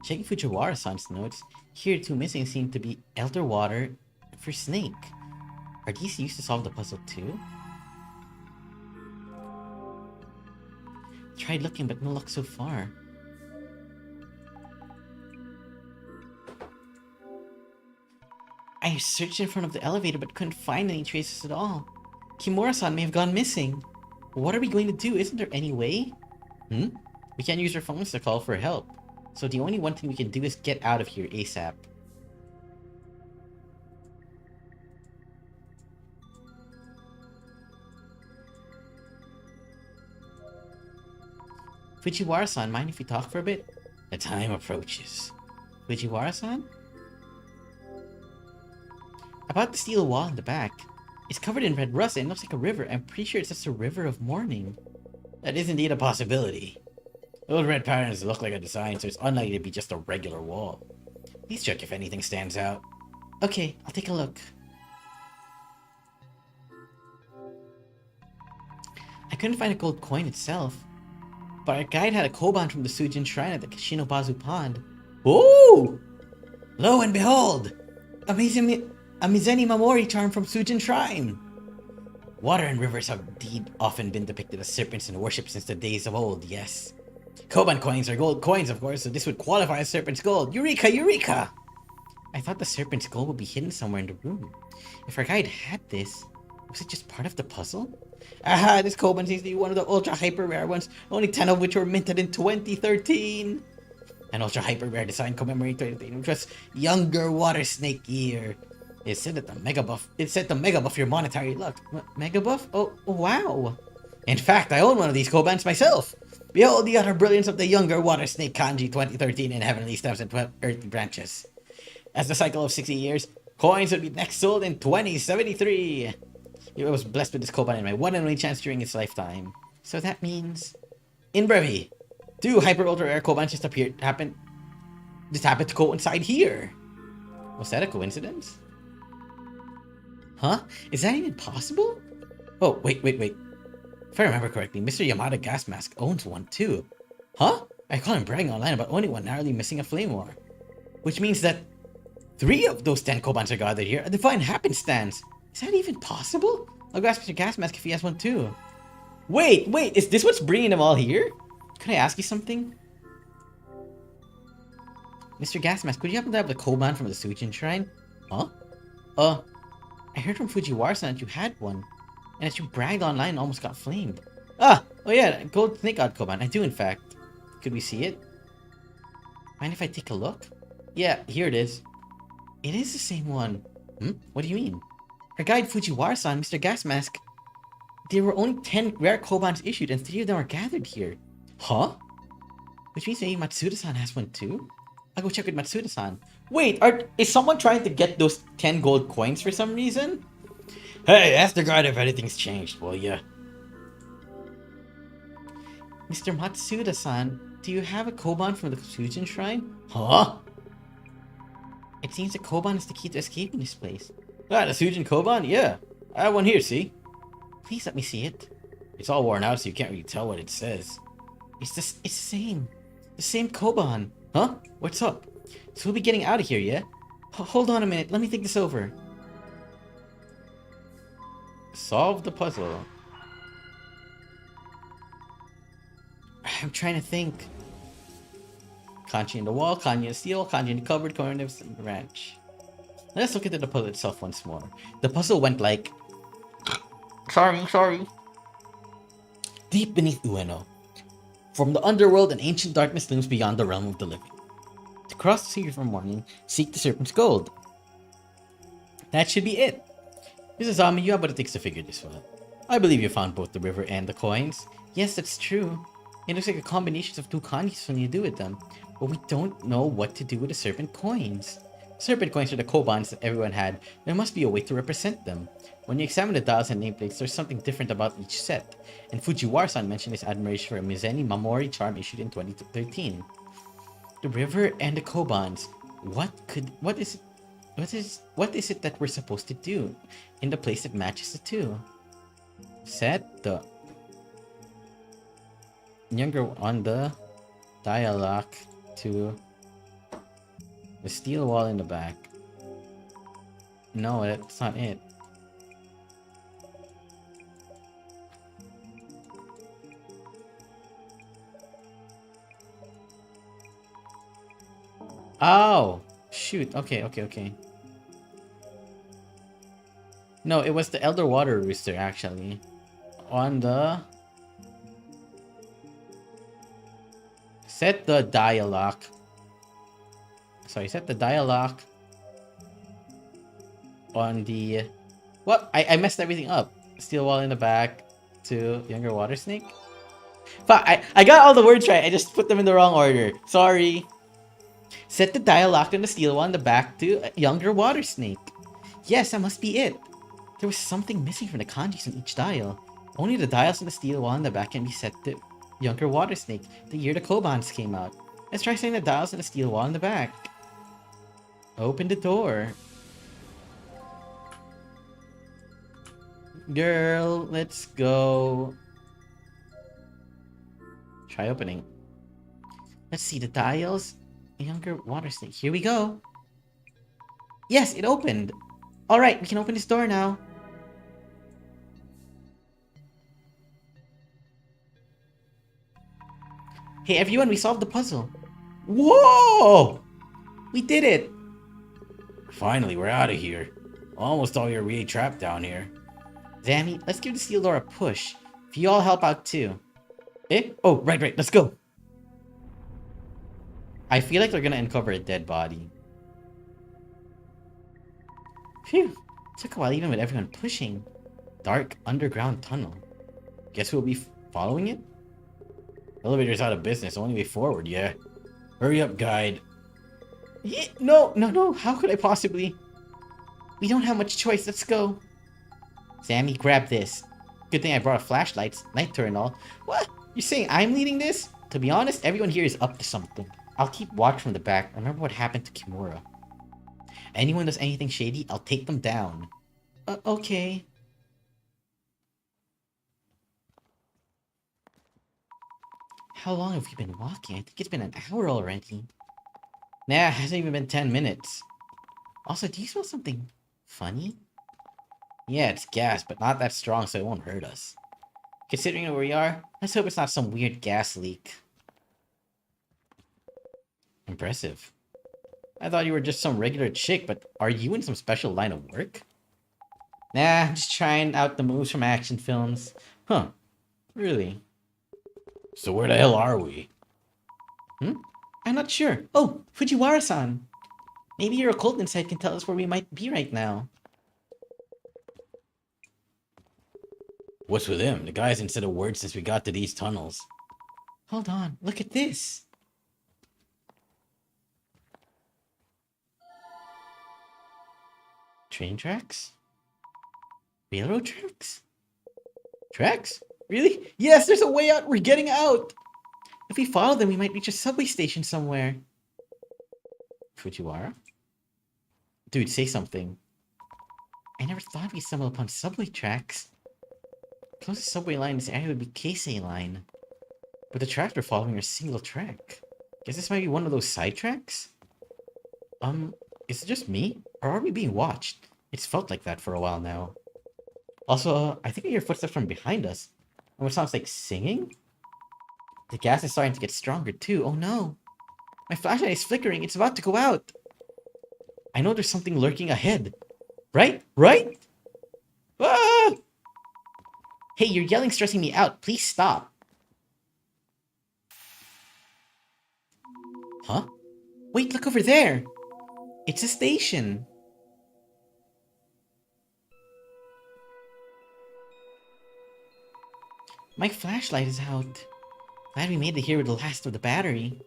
Checking Fujiwara-san's notes, here two missing seem to be Elder Water for Snake. Are these used to solve the puzzle too? Tried looking, but no luck so far. I searched in front of the elevator but couldn't find any traces at all. Kimura-san may have gone missing. What are we going to do? Isn't there any way? We can't use our phones to call for help. So the only one thing we can do is get out of here ASAP. Fujiwara-san, mind if we talk for a bit? The time approaches. Fujiwara-san? About the steel wall in the back. It's covered in red rust and looks like a river. I'm pretty sure it's just a river of mourning. That is indeed a possibility. Those red patterns look like a design, so it's unlikely to be just a regular wall. Please check if anything stands out. Okay, I'll take a look. I couldn't find a gold coin itself, but our guide had a koban from the Sujin Shrine at the Kashinobazu Pond. Ooh! Lo and behold! A Mizeni Mamori charm from Sujin Shrine! Water and rivers have indeed often been depicted as serpents in worship since the days of old, yes. Koban coins are gold coins, of course, so this would qualify as serpent's gold. Eureka! Eureka! I thought the serpent's gold would be hidden somewhere in the room. If our guide had this, was it just part of the puzzle? Aha, this koban seems to be one of the ultra hyper rare ones, only 10 of which were minted in 2013. An ultra hyper rare design commemorating 2013, which was younger water snake year. It said that the mega buff your monetary luck. Mega buff? Oh, wow. In fact, I own one of these kobans myself. Behold the utter brilliance of the younger water snake kanji 2013 in heavenly stems and earthly branches. As the cycle of 60 years, coins would be next sold in 2073. I was blessed with this koban in my one and only chance during its lifetime. So that means... In brevi, two hyper ultra rare kobans just happened to coincide here. Was that a coincidence? Huh? Is that even possible? Oh, wait. If I remember correctly, Mr. Yamada Gas Mask owns one too. Huh? I caught him bragging online about owning one narrowly missing a flame war. Which means that 3 of those 10 kobans are gathered here, a divine happenstance. Is that even possible? I'll go ask Mr. Gas Mask if he has one too. Wait, is this what's bringing them all here? Can I ask you something? Mr. Gas Mask, could you happen to have the koban from the Sujin Shrine? Huh? I heard from Fujiwara-san that you had one, and that you bragged online and almost got flamed. Oh yeah, gold snake god koban. I do in fact. Could we see it? Mind if I take a look? Yeah, here it is. It is the same one. What do you mean? Our guide Fujiwara-san, Mr. Gas Mask. There were only 10 rare kobans issued and 3 of them are gathered here. Huh? Which means maybe Matsuda-san has one too? I'll go check with Matsuda-san. Wait, is someone trying to get those 10 gold coins for some reason? Hey, ask the guide if anything's changed, will ya? Mr. Matsuda-san, Do you have a Koban from the Fusion Shrine? Huh? It seems the Koban is the key to escaping this place. Ah, the Sujin Koban? Yeah. I have one here, see? Please let me see it. It's all worn out, so you can't really tell what it says. It's the same. The same Koban. Huh? What's up? So we'll be getting out of here, yeah? Hold on a minute, let me think this over. Solve the puzzle. I'm trying to think. Kanji in the wall, kanji in the steel, kanji in the cupboard, corner of the branch. Let's look into the puzzle itself once more. The puzzle went like... Sorry. Deep beneath Ueno. From the underworld, an ancient darkness looms beyond the realm of the living. To cross the sea from morning, seek the serpent's gold. That should be it. Mrs. Ami, you have what it takes to figure this out. I believe you found both the river and the coins. Yes, that's true. It looks like a combination of two kanjis when you do with them. But we don't know what to do with the serpent coins. Serpent coins are the kobans that everyone had. There must be a way to represent them. When you examine the dials and nameplates, there's something different about each set. And Fujiwara-san mentioned his admiration for a Mizeni Mamori charm issued in 2013. The river and the kobans. What is it that we're supposed to do in the place that matches the two? Set the younger on the dialogue to the steel wall in the back. No, that's not it. Oh, shoot. Okay. No, it was the Elder Water Rooster, actually. On the... Set the dialogue. Sorry, set the dialogue on the... What? I messed everything up. Steel wall in the back to younger water snake. Fuck, I got all the words right. I just put them in the wrong order. Sorry. Set the dialogue on the steel wall in the back to younger water snake. Yes, that must be it. There was something missing from the kanjis on each dial. Only the dials on the steel wall in the back can be set to younger water snake, the year the Kobans came out. Let's try setting the dials on the steel wall in the back. Open the door. Girl, let's go. Try opening. Let's see the dials. Younger water snake. Here we go. Yes, it opened. Alright, we can open this door now. Hey everyone, we solved the puzzle. Whoa! We did it! Finally, we're out of here. Almost all you're really trapped down here. Zammy, let's give the steel door a push. If you all help out too. Eh? Oh, right, let's go. I feel like they're gonna uncover a dead body. Phew. Took a while even with everyone pushing. Dark underground tunnel. Guess we'll be following it? Elevator's out of business. Only way forward, yeah. Hurry up, guide. Yeah, no. How could I possibly? We don't have much choice. Let's go. Sammy, grab this. Good thing I brought a flashlight, night turn and all. What? You're saying I'm leading this? To be honest, everyone here is up to something. I'll keep watch from the back. Remember what happened to Kimura. Anyone does anything shady, I'll take them down. Okay. How long have we been walking? I think it's been an hour already. Nah, it hasn't even been 10 minutes. Also, do you smell something funny? Yeah, it's gas, but not that strong, so it won't hurt us. Considering where we are, let's hope it's not some weird gas leak. Impressive. I thought you were just some regular chick, but are you in some special line of work? Nah, I'm just trying out the moves from action films. Huh. Really? So where the hell are we? I'm not sure. Oh, Fujiwara-san. Maybe your occult insight can tell us where we might be right now. What's with him? The guy hasn't said a word since we got to these tunnels. Hold on, look at this. Train tracks? Railroad tracks? Tracks? Really? Yes, there's a way out! We're getting out! If we follow them, we might reach a subway station somewhere. Fujiwara? Dude, say something. I never thought we'd stumble upon subway tracks. Closest subway line in this area would be Keisei line. But the tracks we're following are a single track. Guess this might be one of those side tracks? Is it just me? Or are we being watched? It's felt like that for a while now. Also, I think I hear footsteps from behind us. And what sounds like singing? The gas is starting to get stronger too. Oh no! My flashlight is flickering. It's about to go out. I know there's something lurking ahead. Right? Right? Ah! Hey, you're yelling, stressing me out. Please stop. Huh? Wait, look over there. It's a station. My flashlight is out. Glad we made it here with the last of the battery.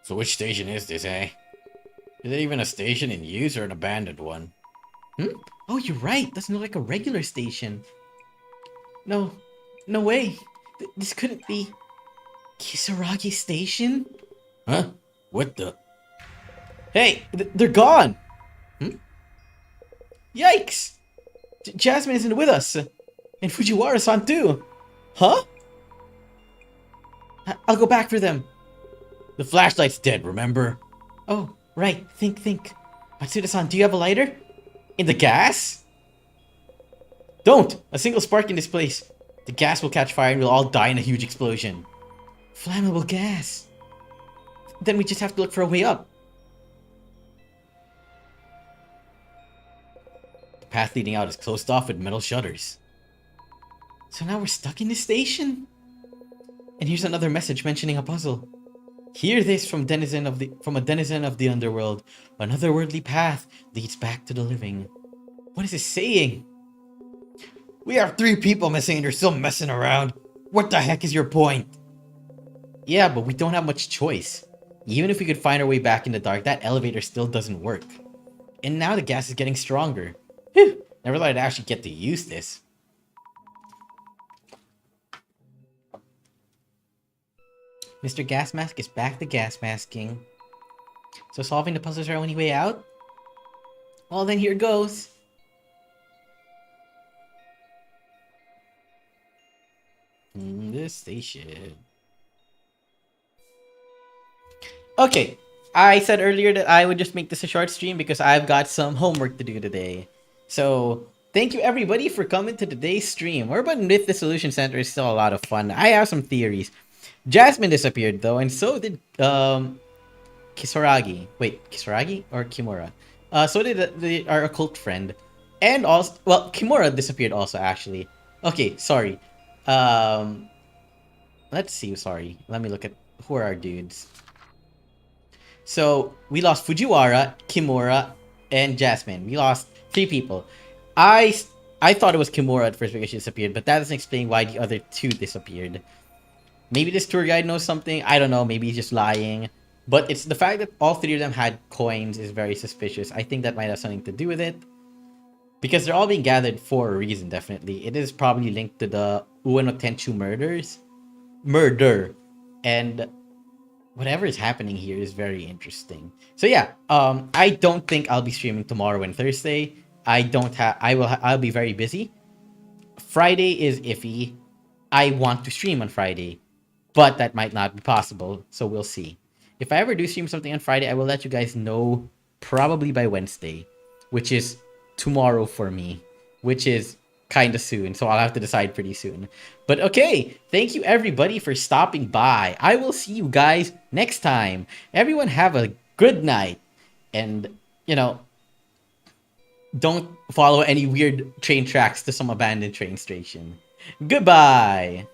So which station is this, eh? Is it even a station in use or an abandoned one? Oh, you're right. Doesn't look like a regular station. No. No way. This couldn't be... Kisaragi Station? Huh? What the... Hey! They're gone! Yikes! Jasmine isn't with us. And Fujiwara-san too. Huh? I'll go back for them. The flashlight's dead, remember? Oh, right. Think. Matsuda-san, do you have a lighter? In the gas? Don't! A single spark in this place. The gas will catch fire and we'll all die in a huge explosion. Flammable gas. Then we just have to look for a way up. The path leading out is closed off with metal shutters. So now we're stuck in this station? And here's another message mentioning a puzzle. Hear this from a denizen of the underworld. Another worldly path leads back to the living. What is it saying? We have 3 people missing and you're still messing around. What the heck is your point? Yeah, but we don't have much choice. Even if we could find our way back in the dark, that elevator still doesn't work. And now the gas is getting stronger. Whew, never thought I'd actually get to use this. Mr. Gas Mask is back to gas masking. So solving the puzzles are our only way out? Well then here goes. This station. Okay, I said earlier that I would just make this a short stream because I've got some homework to do today. So, thank you everybody for coming to today's stream. Urban Myth Dissolution Center is still a lot of fun. I have some theories. Jasmine disappeared though, and so did Kisaragi. Wait, Kisaragi or Kimura? So did our occult friend. And also, well, Kimura disappeared also actually. Okay, sorry. Let's see, sorry. Let me look at who are our dudes. So, we lost Fujiwara, Kimura, and Jasmine. We lost 3 people. I thought it was Kimura at first because she disappeared, but that doesn't explain why the other 2 disappeared. Maybe this tour guide knows something. I don't know. Maybe he's just lying. But it's the fact that all 3 of them had coins is very suspicious. I think that might have something to do with it. Because they're all being gathered for a reason, definitely. It is probably linked to the Ueno Tenchu murder. And whatever is happening here is very interesting. So yeah, I don't think I'll be streaming tomorrow and Thursday. I'll be very busy. Friday is iffy. I want to stream on Friday, but that might not be possible, so we'll see. If I ever do stream something on Friday, I will let you guys know probably by Wednesday, which is tomorrow for me, which is kind of soon, so I'll have to decide pretty soon. But okay, thank you everybody for stopping by. I will see you guys next time. Everyone have a good night, and, you know, don't follow any weird train tracks to some abandoned train station. Goodbye!